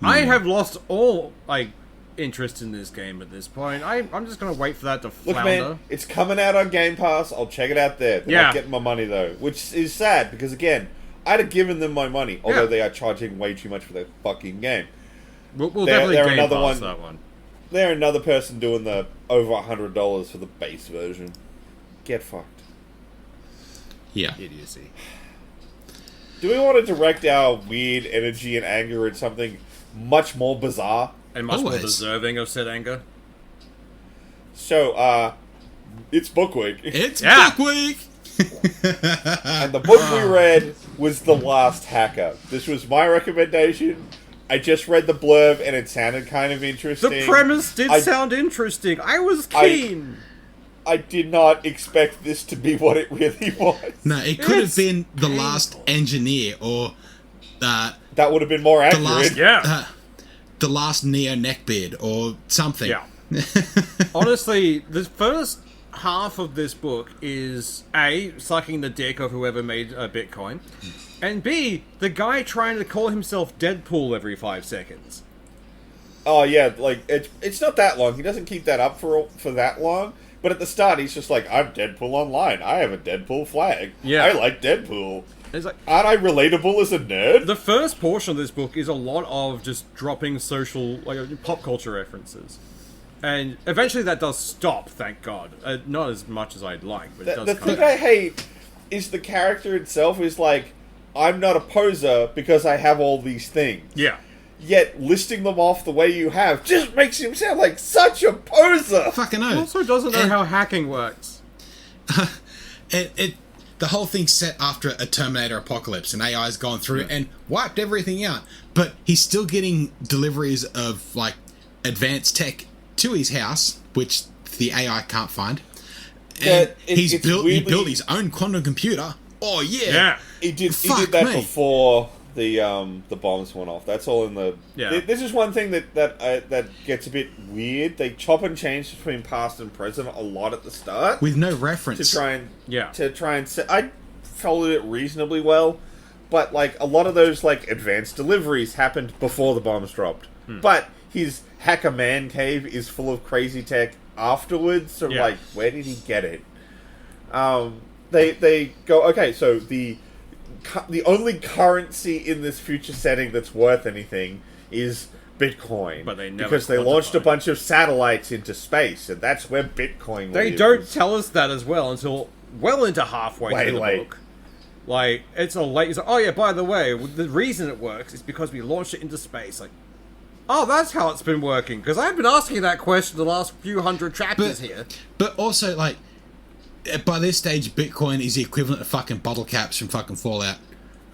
I have lost all, like, interest in this game at this point. I'm just going to wait for that to flounder. Look, man, it's coming out on Game Pass. I'll check it out there. They're not getting my money, though. Which is sad, because, again, I'd have given them my money. Although they are charging way too much for their fucking game. We'll definitely Game Pass that one. They're another person doing the over $100 for the base version. Get fucked. Yeah. Idiocy. Do we want to direct our weird energy and anger at something much more bizarre? And much more deserving of said anger? So, it's book week. It's book week! And the book we read was The Last Hacker. This was my recommendation. I just read the blurb and it sounded kind of interesting. The premise did sound interesting. I was keen. I did not expect this to be what it really was. No, it could have been The Last Engineer or... that would have been more accurate. The Last Neo Neckbeard or something. Yeah. Honestly, the first half of this book is A, sucking the dick of whoever made Bitcoin, and B, the guy trying to call himself Deadpool every 5 seconds. Oh yeah, like it's not that long. He doesn't keep that up for that long. But at the start, he's just like, "I'm Deadpool online. I have a Deadpool flag. Yeah, I like Deadpool. It's like, aren't I relatable as a nerd?" The first portion of this book is a lot of just dropping social, like pop culture references. And eventually that does stop, thank God. Not as much as I'd like, but it does The thing I hate is the character itself is like, I'm not a poser because I have all these things. Yeah. Yet listing them off the way you have just makes him sound like such a poser. Fucking He also doesn't know how hacking works. The whole thing's set after a Terminator apocalypse, and AI's gone through and wiped everything out. But he's still getting deliveries of like advanced tech to his house, which the AI can't find. And he built his own quantum computer. Oh yeah. He did that before the bombs went off. That's all in the. Yeah. This is one thing that gets a bit weird. They chop and change between past and present a lot at the start with no reference to try and say. I followed it reasonably well, but like a lot of those like advanced deliveries happened before the bombs dropped. But his hacker man cave is full of crazy tech afterwards. So like, where did he get it? They go, okay, so the only currency in this future setting that's worth anything is Bitcoin. But they never because they launched a quantified. bunch of satellites into space, and that's where Bitcoin They lives. don't tell us that as well until well into halfway Way through the late. book. Like, it's a late... It's like, oh yeah, by the way, the reason it works is because we launched it into space. Like, oh, that's how it's been working. Because I've been asking that question the last few hundred chapters here. But also, like, by this stage, Bitcoin is the equivalent of fucking bottle caps from fucking Fallout.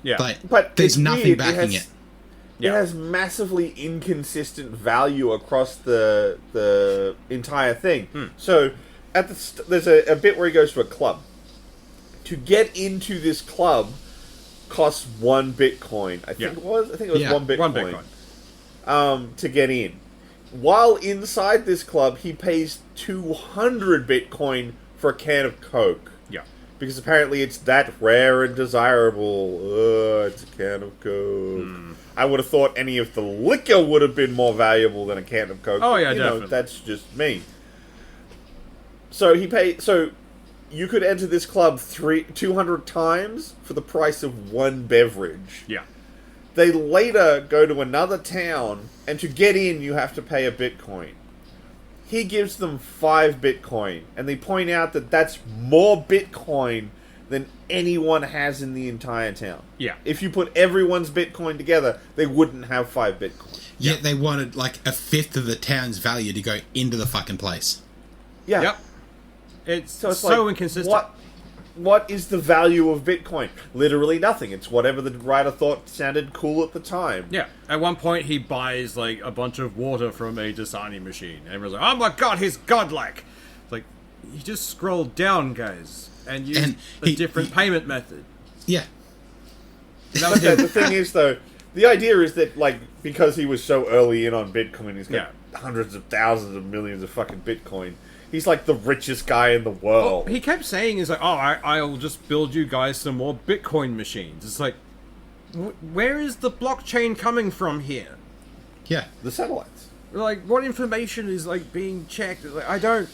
Yeah. Like, But there's it's nothing weird. backing it. It has massively inconsistent value across the entire thing. So, there's a bit where he goes to a club. To get into this club costs 1 Bitcoin. I think it was. I think it was Yeah, 1 Bitcoin. 1 Bitcoin. To get in. While inside this club, he pays 200 Bitcoin for a can of Coke. Yeah. Because apparently it's that rare and desirable. It's a can of Coke. I would have thought any of the liquor would have been more valuable than a can of Coke. Oh, yeah, You definitely. know, that's just me. So he paid. So you could enter this club 200 times for the price of 1 beverage. Yeah. They later go to another town, and to get in, you have to pay a Bitcoin. He gives them 5 Bitcoin, and they point out that that's more Bitcoin than anyone has in the entire town. Yeah. If you put everyone's Bitcoin together, they wouldn't have 5 Bitcoin. Yet they wanted, like, a fifth of the town's value to go into the fucking place. Yeah. Yep. It's So it's so like, inconsistent. What is the value of Bitcoin? Literally nothing. It's whatever the writer thought sounded cool at the time. Yeah. At one point, he buys, like, a bunch of water from a Dasani machine. And everyone's like, oh my god, he's godlike. It's like, you just scroll down, guys, and use And a different payment method. Yeah. That was But the him. thing is, though, the idea is that, like, because he was so early in on Bitcoin, he's got hundreds of thousands of millions of fucking Bitcoin. He's like the richest guy in the world. He kept saying, he's like, oh, I'll just build you guys some more Bitcoin machines. It's like, where is the blockchain coming from here? Yeah. The satellites. Like, what information is, like, being checked? Like, I don't...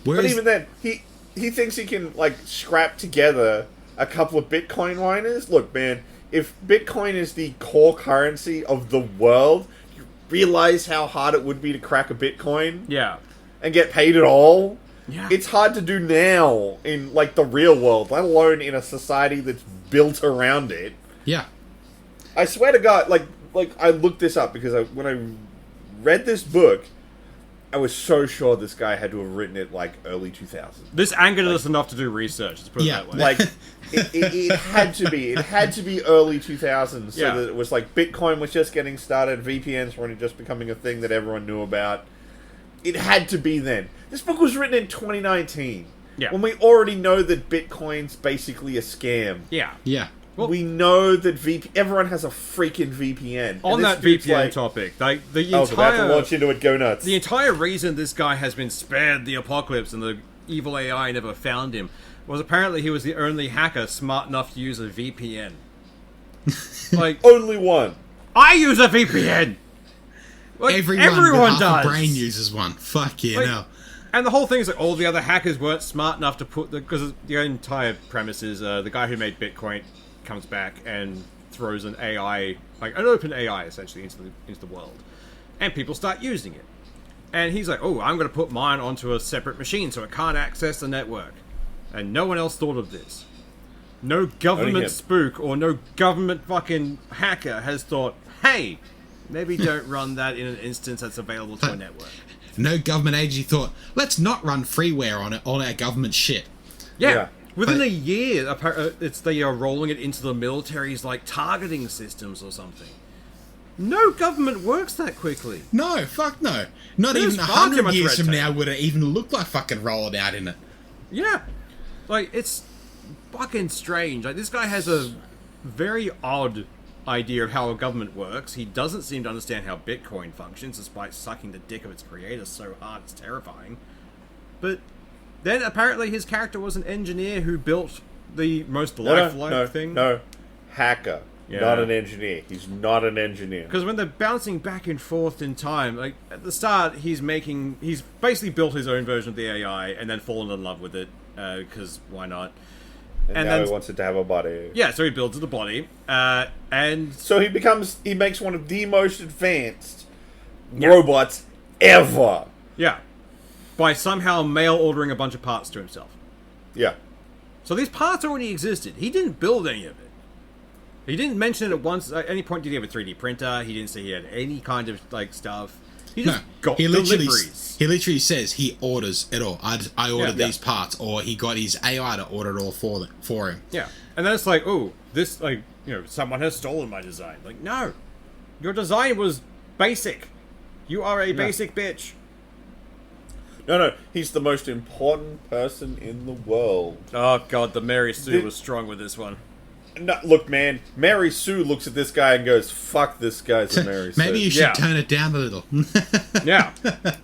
But Whereas, even then, he thinks he can, like, scrap together a couple of Bitcoin miners. Look, man, if Bitcoin is the core currency of the world, you realize how hard it would be to crack a Bitcoin Yeah. and get paid at all? Yeah. It's hard to do now in, like, the real world, let alone in a society that's built around it. yeah. I swear to God, like I looked this up because when I read this book, I was so sure this guy had to have written it, like, early 2000s. This angered us enough to do research, let's put it Yeah. that way. Like, it had to be. It had to be early 2000s, so Yeah. that it was like Bitcoin was just getting started, VPNs were only just becoming a thing that everyone knew about. It had to be then. This book was written in 2019. Yeah. When we already know that Bitcoin's basically a scam. yeah. Yeah. Well- we know that everyone has a freaking VPN. On And this that dude's VPN like, topic, like, the Oh, so about to entire... launch into it, go nuts. The entire reason this guy has been spared the apocalypse and the evil AI never found him was apparently he was the only hacker smart enough to use a VPN. Like, Only one. I use a VPN! Like, Everyone with half does! a brain uses one. Fuck yeah, Like, no. And the whole thing is like all the other hackers weren't smart enough to put because the entire premise is the guy who made Bitcoin comes back and throws an AI, like an open AI essentially into the world, and people start using it. And he's like, oh, I'm going to put mine onto a separate machine so it can't access the network. And no one else thought of this. No Only him. government spook or no government fucking hacker has thought, hey, maybe don't run that in an instance that's available to a network. No government agency thought, let's not run freeware on it, all our government shit. Yeah. Within But- a year, they are rolling it into the military's like targeting systems or something. No government works that quickly. No, fuck no. Not There's even far too 100 much years red from tape. now would it even look like fucking roll it out in it. Yeah, like it's fucking strange. Like this guy has a very odd idea of how a government works. He doesn't seem to understand how Bitcoin functions, despite sucking the dick of its creator so hard it's terrifying. But then apparently his character was an engineer who built the most lifelike thing. No, hacker. Yeah. Not an engineer. He's not an engineer. Because when they're bouncing back and forth in time, like at the start, he's basically built his own version of the AI and then fallen in love with it, because why not? And now then, he wants it to have a body. yeah, so he builds it a body, and So he makes one of the most advanced robots ever. Yeah. By somehow mail ordering a bunch of parts to himself. Yeah. So these parts already existed. He didn't build any of it. He didn't mention it at once. At any point did he have a 3D printer? He didn't say he had any kind of like stuff. He just got deliveries. He literally says he orders it all. I ordered Yeah. these parts, or he got his AI to order it all for him. Yeah. And then it's like, oh, this, like, you know, someone has stolen my design. Like, no. Your design was basic. You are a basic bitch. No, he's the most important person in the world. Oh, God, the Mary Sue was strong with this one. No, look, man, Mary Sue looks at this guy and goes, fuck, this guy's a Mary Sue. Maybe you should turn it down a little. Yeah.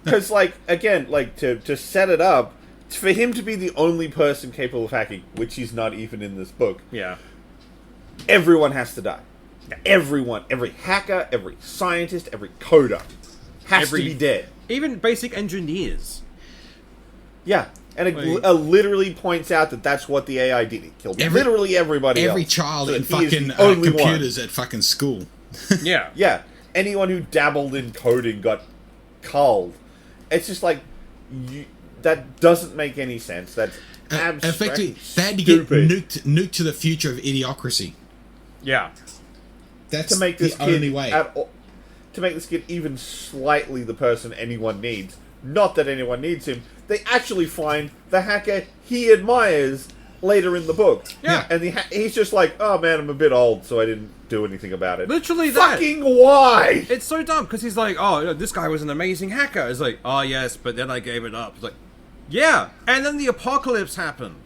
Because, like, again, like, to set it up, for him to be the only person capable of hacking, which he's not even in this book, Yeah. everyone has to die. Everyone. Every hacker, every scientist, every coder has to be dead. Even basic engineers. Yeah. And it Like- literally points out that that's what the AI did. It killed literally everybody else. Every child So in that he is fucking the only one. computers at fucking school. Yeah. Yeah, anyone who dabbled in coding got culled. It's just like that doesn't make any sense. That's abstract. Effectively, they had to stupid. get nuked to the future of idiocracy. Yeah. That's to make this the kid only way. To make this kid even slightly the person anyone needs. Not that anyone needs him. They actually find the hacker he admires later in the book. Yeah. And he's just like, oh man, I'm a bit old, so I didn't do anything about it. Literally that. Fucking why? It's so dumb, because he's like, oh, this guy was an amazing hacker. It's like, oh, yes, but then I gave it up. It's like, yeah. And then the apocalypse happened.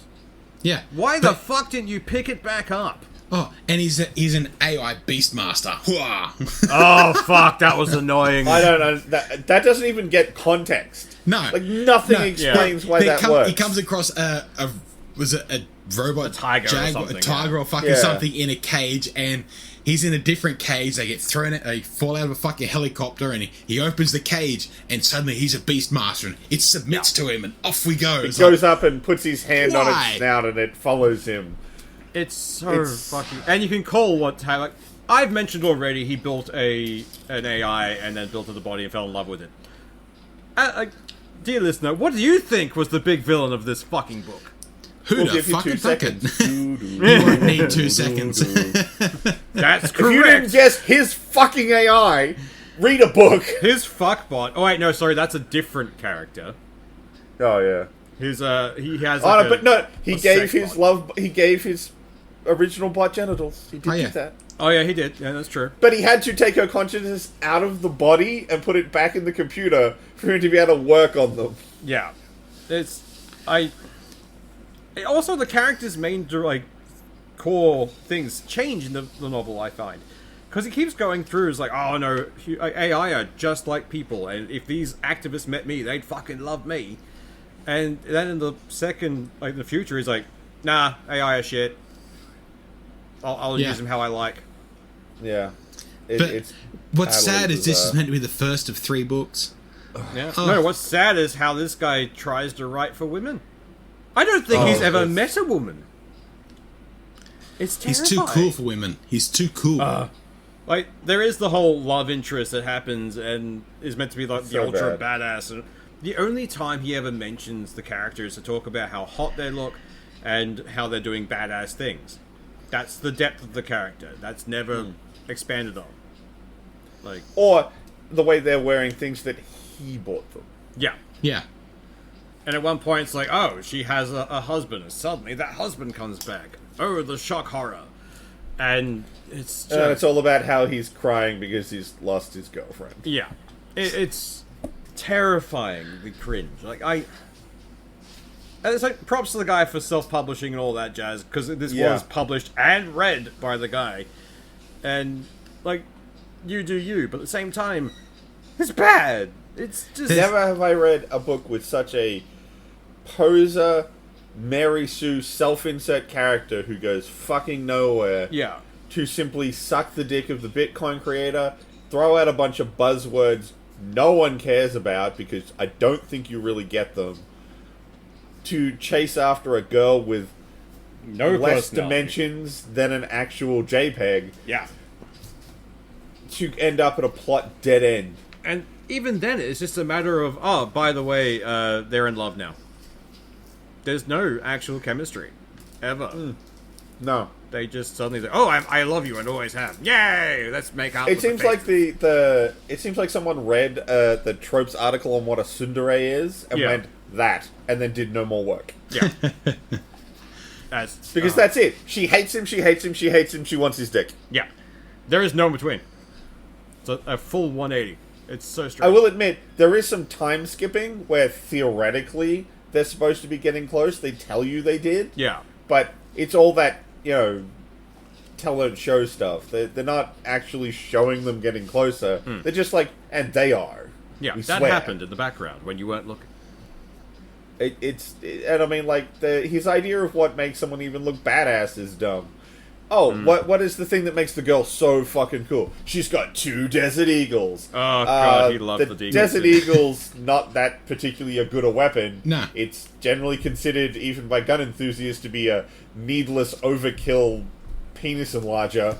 Yeah. Why the fuck didn't you pick it back up? Oh, and he's an AI beastmaster. Hwah. Oh, fuck, that was annoying. I don't know. That doesn't even get context. No. Like, nothing explains why that works. He comes across a robot, A tiger or jaguar, something, a tiger or fucking something in a cage, and he's in a different cage. They get thrown at, they fall out of a fucking helicopter, and he opens the cage, and suddenly he's a beastmaster, and it submits to him, and off we go. He goes up and puts his hand on Why? its snout, and it follows him. It's so fucking... And you can call like... I've mentioned already he built an AI and then built the body and fell in love with it. Dear listener, what do you think was the big villain of this fucking book? Who We'll the give you fucking 2 seconds. You won't need 2 seconds. That's If you didn't correct. guess his fucking AI, read a book. His fuckbot... Oh, wait, no, sorry, that's a different character. Oh yeah. His, he has... Oh like no, a- but no, he a gave sex his bot. love. He gave his original bot genitals. He did Oh, yeah. do that. Oh, yeah, he did. Yeah, that's true. But he had to take her consciousness out of the body and put it back in the computer for him to be able to work on them. Yeah. Also, the character's main, like, core things change in the novel, I find. Because he keeps going through, it's like, oh no, AI are just like people, and if these activists met me, they'd fucking love me. And then in the second, like, the future, he's like, nah, AI are shit. I'll use them how I like. Yeah. But It's what's sad is this is bizarre. meant to be the first of 3 books. Yeah. Oh. No, what's sad is how this guy tries to write for women. I don't think he's ever met a woman. It's terrifying. He's too cool for women. He's too cool. Like, there is the whole love interest that happens and is meant to be like the So ultra bad. badass. And the only time he ever mentions the characters to talk about how hot they look and how they're doing badass things. That's the depth of the character. That's never expanded on. Like, Or the way they're wearing things that he bought them. yeah. Yeah. And at one point it's like, oh, she has a husband, and suddenly that husband comes back. Oh, the shock horror. And it's just... And it's all about how he's crying because he's lost his girlfriend. Yeah. It's terrifyingly cringe. Like, and it's like, props to the guy for self-publishing and all that jazz, because this Yeah. was published and read by the guy. And, like, you do you, but at the same time, it's bad. It's just... Never have I read a book with such a poser, Mary Sue self-insert character who goes fucking nowhere Yeah. to simply suck the dick of the Bitcoin creator, throw out a bunch of buzzwords no one cares about because I don't think you really get them, to chase after a girl with No less personality. dimensions than an actual JPEG, Yeah. to end up at a plot dead end. And even then, it's just a matter of, oh, by the way, they're in love now. There's no actual chemistry. Ever. No. They just suddenly say, oh, I love you and always have. Yay! Let's make out. It seems like it seems like someone read the Tropes article on what a tsundere is and went, that, and then did no more work. Yeah. Because that's it. She hates him, she hates him, she hates him, she wants his dick. Yeah. There is no in between. It's a full 180. It's so strange. I will admit, there is some time skipping where theoretically they're supposed to be getting close. They tell you they did. Yeah. But it's all that, tell don't show stuff. They're not actually showing them getting closer. They're just like, and they are. Yeah, we that swear. happened in the background when you weren't looking. And I mean, like, his idea of what makes someone even look badass is dumb. Oh, what is the thing that makes the girl so fucking cool? She's got 2 Desert Eagles. Oh, God, he loved the Eagles. Desert Eagle's not that particularly a good a weapon. No. It's generally considered, even by gun enthusiasts, to be a needless overkill penis enlarger.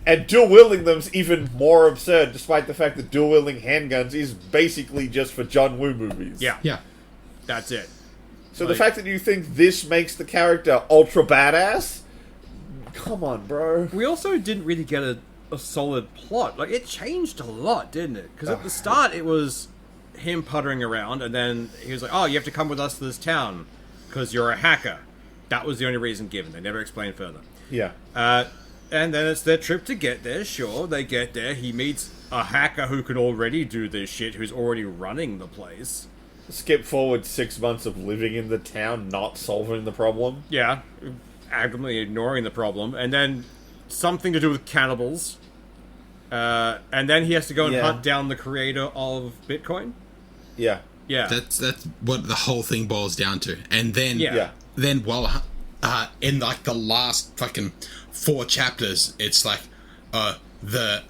And dual-wielding them's even more absurd, despite the fact that dual-wielding handguns is basically just for John Woo movies. Yeah. Yeah. That's it. So the fact that you think this makes the character ultra badass... Come on, bro. We also didn't really get a solid plot. Like, it changed a lot, didn't it? Because at the start, it was him puttering around, and then he was like, oh, you have to come with us to this town, because you're a hacker. That was the only reason given. They never explained further. Yeah. And then it's their trip to get there. Sure, they get there. He meets a hacker who can already do this shit, who's already running the place. Skip forward 6 months of living in the town, not solving the problem. Yeah, actively ignoring the problem. And then something to do with cannibals. And then he has to go and hunt down the creator of Bitcoin. Yeah. Yeah. That's what the whole thing boils down to. And then, then while in like the last fucking 4 chapters, it's like the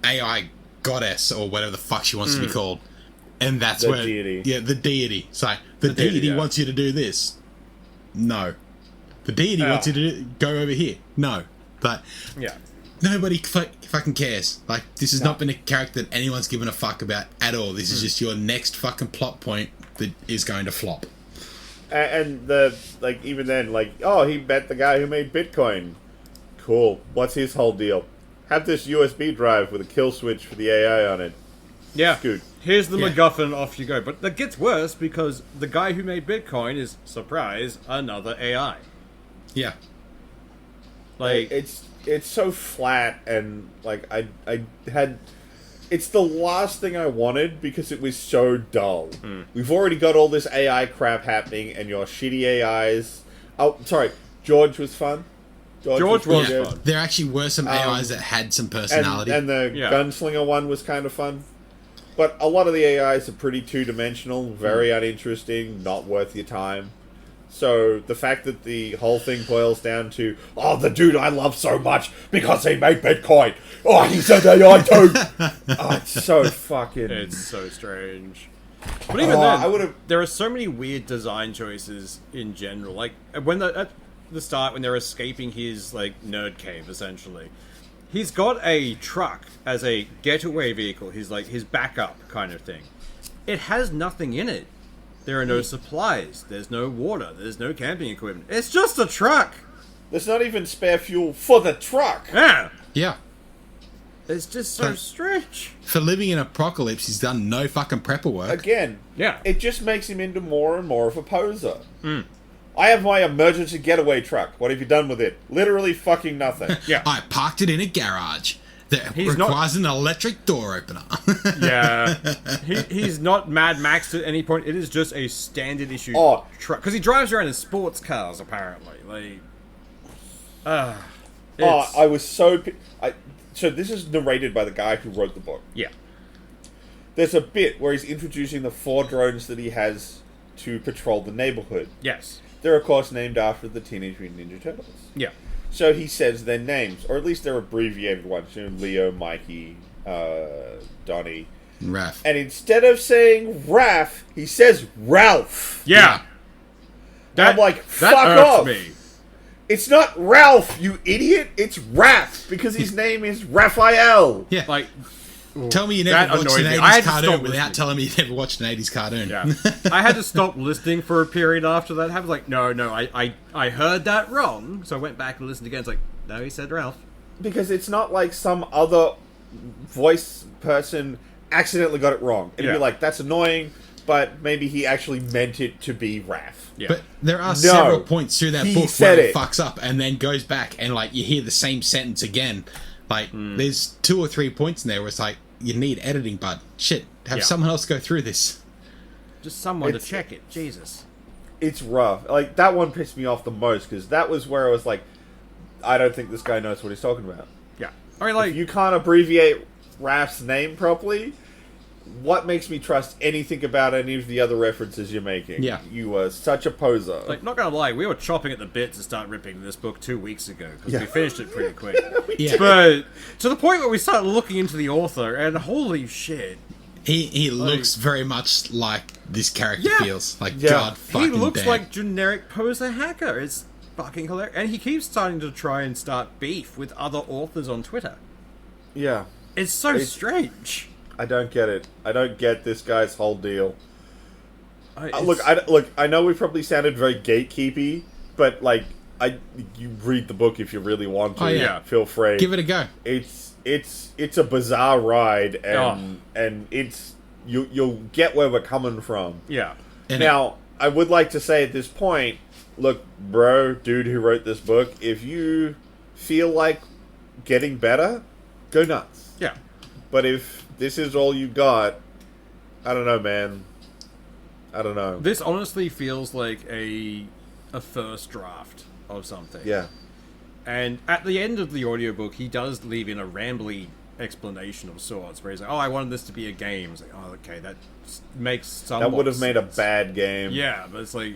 AI goddess or whatever the fuck she wants to be called. And that's the where... deity. Yeah, the deity. It's like, the deity wants you to do this. No. The deity wants you to go over here. No. But... Yeah. Nobody fucking cares. Like, this has not been a character that anyone's given a fuck about at all. This is just your next fucking plot point that is going to flop. And even then, he met the guy who made Bitcoin. Cool. What's his whole deal? Have this USB drive with a kill switch for the AI on it. Yeah. Scoot. Here's the MacGuffin, off you go. But that gets worse because the guy who made Bitcoin is, surprise, another AI. Yeah. Like, it's so flat, and I had... It's the last thing I wanted because it was so dull. We've already got all this AI crap happening, and your shitty AIs... Oh, sorry. George was fun. George was fun. There actually were some AIs that had some personality. And the gunslinger one was kind of fun. But a lot of the AIs are pretty two-dimensional, very uninteresting, not worth your time. So the fact that the whole thing boils down to, oh, the dude I love so much because he made Bitcoin. Oh, he's an AI too. Oh, it's so fucking... It's so strange. But even then, there are so many weird design choices in general. Like, when at the start, when they're escaping his, nerd cave, essentially, he's got a truck as a getaway vehicle. He's his backup kind of thing. It has nothing in it. There are no supplies. There's no water. There's no camping equipment. It's just a truck. There's not even spare fuel for the truck. Yeah. Yeah. It's just so strange. For living in Apocalypse, he's done no fucking prepper work. Again, Yeah. it just makes him into more and more of a poser. I have my emergency getaway truck. What have you done with it? Literally fucking nothing. Yeah. I parked it in a garage that He's requires an electric door opener. Yeah. He's not Mad Max at any point. It is just a standard issue truck. Because he drives around in sports cars, apparently. I was so... So this is narrated by the guy who wrote the book. Yeah. There's a bit where he's introducing the 4 drones that he has to patrol the neighborhood. Yes. They're, of course, named after the Teenage Mutant Ninja Turtles. Yeah. So he says their names, or at least their abbreviated ones. Leo, Mikey, Donnie. Raph. And instead of saying Raph, he says Ralph. Yeah. I'm like, fuck that off. me. It's not Ralph, you idiot. It's Raph, because his name is Raphael. Yeah. Tell me you That never watched an annoyed me. I 80s had to cartoon stop without listening. telling me you never watched an 80s cartoon. Yeah, I had to stop listening for a period after that. I was like, no, I heard that wrong. So I went back and listened again. It's like, no, he said Ralph. Because it's not like some other voice person accidentally got it wrong. It'd Yeah. be like, that's annoying, but maybe he actually meant it to be Raph. Yeah. But there are several points through that he book where said it it. fucks up and then goes back and like you hear the same sentence again. Like there's 2 or 3 points in there where it's like you need editing, bud. Shit, have Yeah. someone else go through this. Just someone to It's- check it. Jesus. It's rough. Like, that one pissed me off the most, because that was where I was like, I don't think this guy knows what he's talking about. Yeah. I mean, like, If you can't abbreviate Raph's name properly, what makes me trust anything about any of the other references you're making? Yeah. You are such a poser. like, not gonna lie, we were chopping at the bit to start ripping this book 2 weeks ago because Yeah. we finished it pretty quick. Yeah, But to the point where we started looking into the author, and holy shit, he looks very much like this character Yeah. feels. Like Yeah. God he fucking looks damn. like generic poser hacker. It's fucking hilarious, and he keeps starting to try and start beef with other authors on Twitter. yeah. It's so It's- strange. I don't get it. I don't get this guy's whole deal. It's- Look, I know we probably sounded very gatekeepy, but like, you read the book if you really want to. Oh, yeah. Feel free. Give it a go. It's a bizarre ride, and Oh. and it's you'll get where we're coming from. yeah. And Now, I would like to say at this point, look, bro, dude who wrote this book, if you feel like getting better, go nuts. Yeah. But if this is all you got, I don't know, man. I don't know. This honestly feels like a first draft of something. Yeah. And at the end of the audiobook, he does leave in a rambly explanation of sorts, where he's like, "Oh, I wanted this to be a game." It's like, "Oh, okay, that makes some." That would have made a bad game. Yeah, but it's like,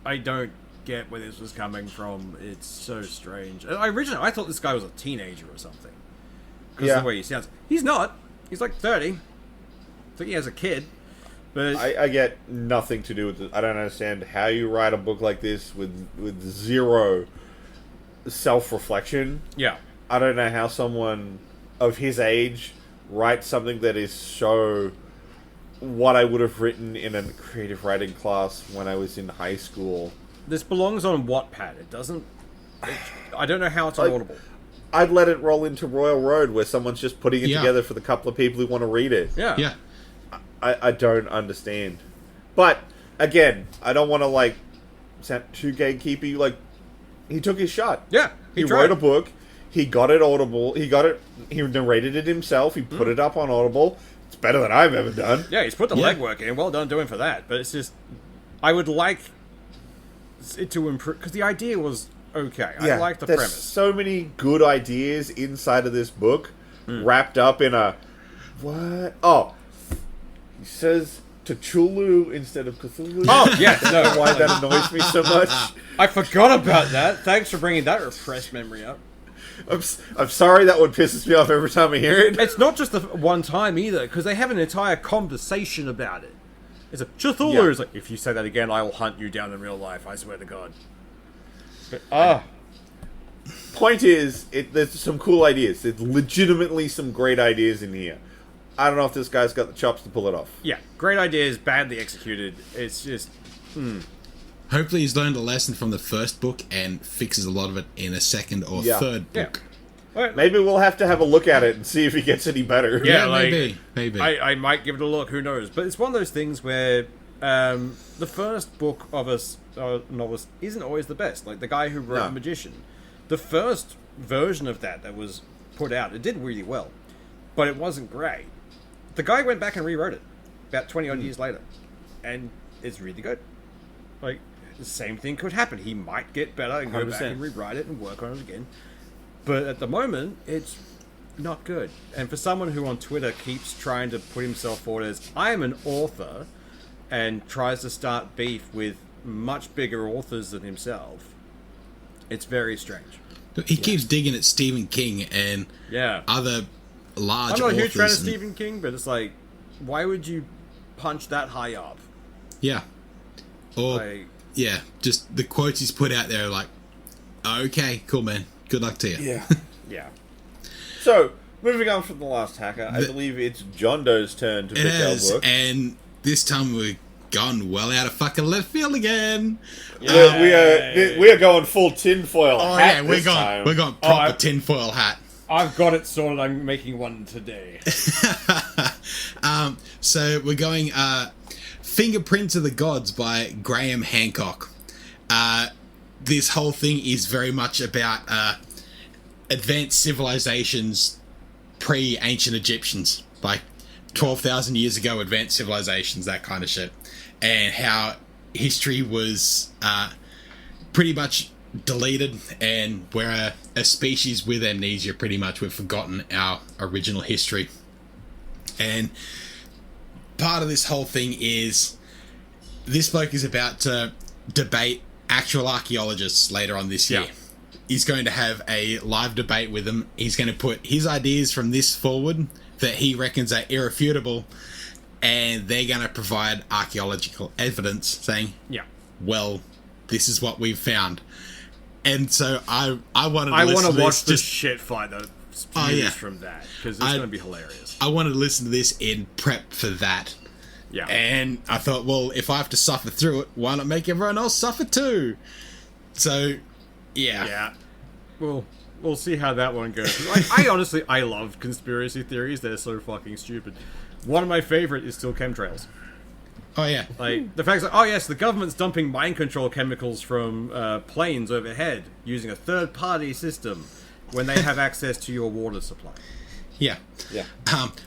I don't get where this was coming from. It's so strange. I thought this guy was a teenager or something. Because Yeah. the way he sounds, he's not. He's like 30. I think he has a kid. But I get nothing to do with it. I don't understand how you write a book like this with zero self-reflection. yeah, I don't know how someone of his age writes something that is so what I would have written in a creative writing class when I was in high school. this belongs on Wattpad. It doesn't. I don't know how it's on Audible. I'd let it roll into Royal Road where someone's just putting it Yeah. together for the couple of people who want to read it. Yeah. Yeah. I don't understand. But, again, I don't want to, like, sound too gatekeepy. Like, he took his shot. Yeah. He tried. wrote a book. He got it Audible. He narrated it himself. He put it up on Audible. It's better than I've ever done. Yeah, he's put the Yeah. legwork in. Well done doing for that. But it's just, I would like it to improve, because the idea was okay. I like the there's premise. so many good ideas inside of this book, wrapped up in a what? Oh, he says Cthulhu instead of Cthulhu. Oh, yes, I don't know no. why that annoys me so much. I forgot about that. Thanks for bringing that repressed memory up. I'm sorry that one pisses me off every time I hear it. It's not just the one time either, because they have an entire conversation about it. It's a Cthulhu. Yeah. It's like, if you say that again, I will hunt you down in real life. I swear to God. But, Point is, there's some cool ideas. There's legitimately some great ideas in here. I don't know if this guy's got the chops to pull it off. yeah, great ideas, badly executed. It's just, Hopefully he's learned a lesson from the first book and fixes a lot of it in a second or Yeah. third yeah. book. Well, Maybe we'll have to have a look at it and see if he gets any better. Yeah, like, maybe. I might give it a look. Who knows? But it's one of those things where the first book of a novelist isn't always the best. Like the guy who wrote No. The Magician, the first version of that was put out, it did really well, but it wasn't great. The guy went back and rewrote it about 20 odd years later, and it's really good. Like the same thing could happen. He might get better and go back 100%. and rewrite it and work on it again. But at the moment, it's not good. And for someone who on Twitter keeps trying to put himself forward as, I am an author, and tries to start beef with much bigger authors than himself, it's very strange. He keeps digging at Stephen King and Yeah. other large I'm not a authors. huge fan of and- Stephen King, but it's like, why would you punch that high up? Yeah. Or, Like, yeah, just the quotes he's put out there are like, okay, cool, man. Good luck to you. Yeah. yeah. So, moving on from the last hacker, I believe it's John Doe's turn to pick our book. And this time we're gone well out of fucking left field again. We are going full tinfoil hat this time. We're going proper tinfoil hat. I've got it sorted. I'm making one today. So we're going Fingerprints of the Gods by Graham Hancock. This whole thing is very much about advanced civilizations pre-ancient Egyptians, like 12,000 years ago, advanced civilizations, that kind of shit, and how history was pretty much deleted, and we're a species with amnesia. Pretty much we've forgotten our original history. And part of this whole thing is this bloke is about to debate actual archaeologists later on this year. He's going to have a live debate with them. He's going to put his ideas from this forward that he reckons are irrefutable, and they're going to provide archaeological evidence saying, well, this is what we've found. And so I wanted to watch this shit fight that spews from that, because it's going to be hilarious. I wanted to listen to this in prep for that. Yeah. And I thought, well, if I have to suffer through it, why not make everyone else suffer too? So, yeah. We'll see how that one goes. I honestly love conspiracy theories. They're so fucking stupid. One of my favorite is still chemtrails. Oh, yeah. Like, the fact that, oh yes, the government's dumping mind control chemicals from planes overhead using a third-party system when they have access to your water supply. Yeah.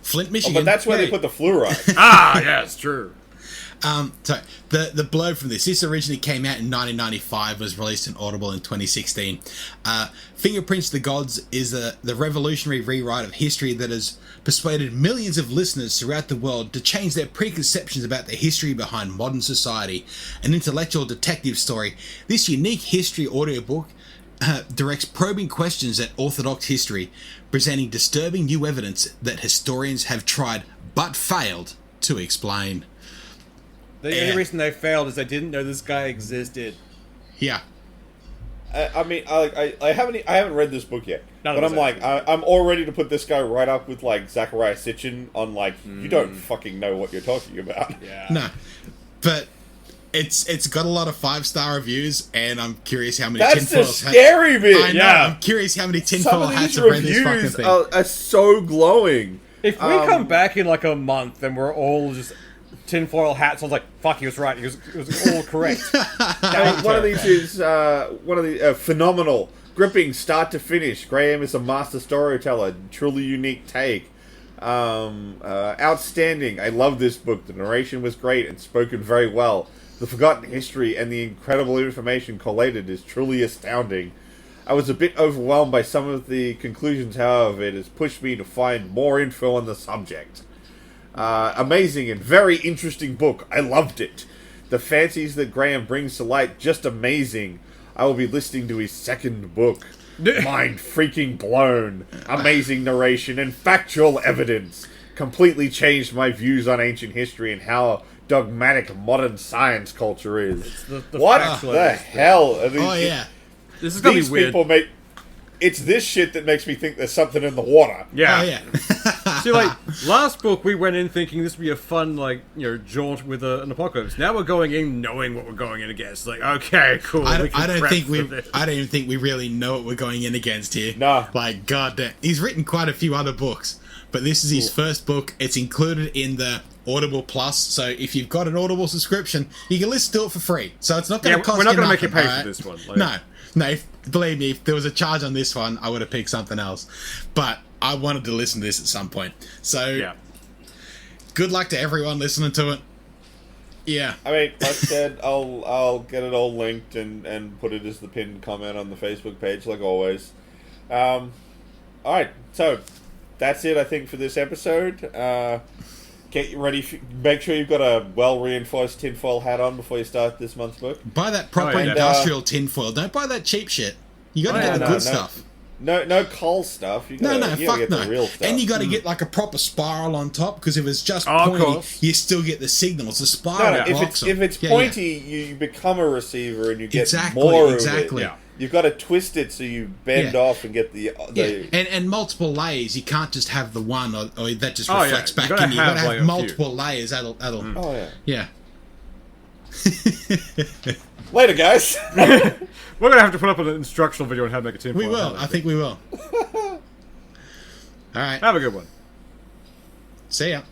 Flint, Michigan. But that's where they put the fluoride. Yes, true. So the blow from this originally came out in 1995, was released in Audible in 2016. Fingerprints of the Gods is the revolutionary rewrite of history that has persuaded millions of listeners throughout the world to change their preconceptions about the history behind modern society. An intellectual detective story, this unique history audiobook directs probing questions at orthodox history, presenting disturbing new evidence that historians have tried but failed to explain. The only reason they failed is they didn't know this guy existed. Yeah. I mean, I haven't read this book yet, but I'm like, I'm all ready to put this guy right up with like Zachariah Sitchin on like, you don't fucking know what you're talking about. Yeah. No, but it's got a lot of 5-star reviews, and I'm curious how many tinfoil hats. That's the scary bit. I know. I'm curious how many tinfoil hats have read this fucking thing. Are so glowing. If we come back in like a month and we're all just tinfoil hats, I was like, fuck, he was right. It was all correct. One of these is phenomenal, gripping start to finish. Graham is a master storyteller, truly unique take. Outstanding. I love this book. The narration was great and spoken very well. The forgotten history and the incredible information collated is truly astounding. I was a bit overwhelmed by some of the conclusions, however, it has pushed me to find more info on the subject. Amazing and very interesting book. I loved it. The fancies that Graham brings to light, just amazing. I will be listening to his second book. Mind freaking blown. Amazing narration and factual evidence. Completely changed my views on ancient history and how dogmatic modern science culture is. What the hell? Yeah. This is going to be weird. People it's this shit that makes me think there's something in the water. Yeah. Oh, yeah. See, like, last book we went in thinking this would be a fun, like, jaunt with an apocalypse. Now we're going in knowing what we're going in against. Like, okay, cool. I don't even think we really know what we're going in against here. No. Like, goddamn. He's written quite a few other books, but this is his first book. It's included in the Audible Plus, so if you've got an Audible subscription, you can listen to it for free. So it's not going to cost you nothing. We're not going to make you pay for this one. Like, No, believe me, if there was a charge on this one, I would have picked something else. But I wanted to listen to this at some point. So, good luck to everyone listening to it. Yeah. I mean, like I said, I'll get it all linked and put it as the pinned comment on the Facebook page, like always. Alright, so that's it, I think, for this episode. Get you ready. Make sure you've got a well-reinforced tinfoil hat on before you start this month's book. Buy that proper industrial tinfoil. Don't buy that cheap shit. You got to get the good stuff. No Cole stuff. You gotta get the real stuff. And you got to get like a proper spiral on top, because if it's just pointy, you still get the signals. The spiral blocks them. If it's pointy, you become a receiver and you get exactly, more exactly. of it. You've got to twist it so you bend Yeah. off and get the And multiple layers. You can't just have the one or that just Oh, yeah. reflects You back gotta in. You've got to have, like, have a multiple layers. That'll Oh yeah. yeah. Later, guys. We're gonna have to put up an instructional video on how to make a tinfoil We will. hat. I think we will. All right. Have a good one. See ya.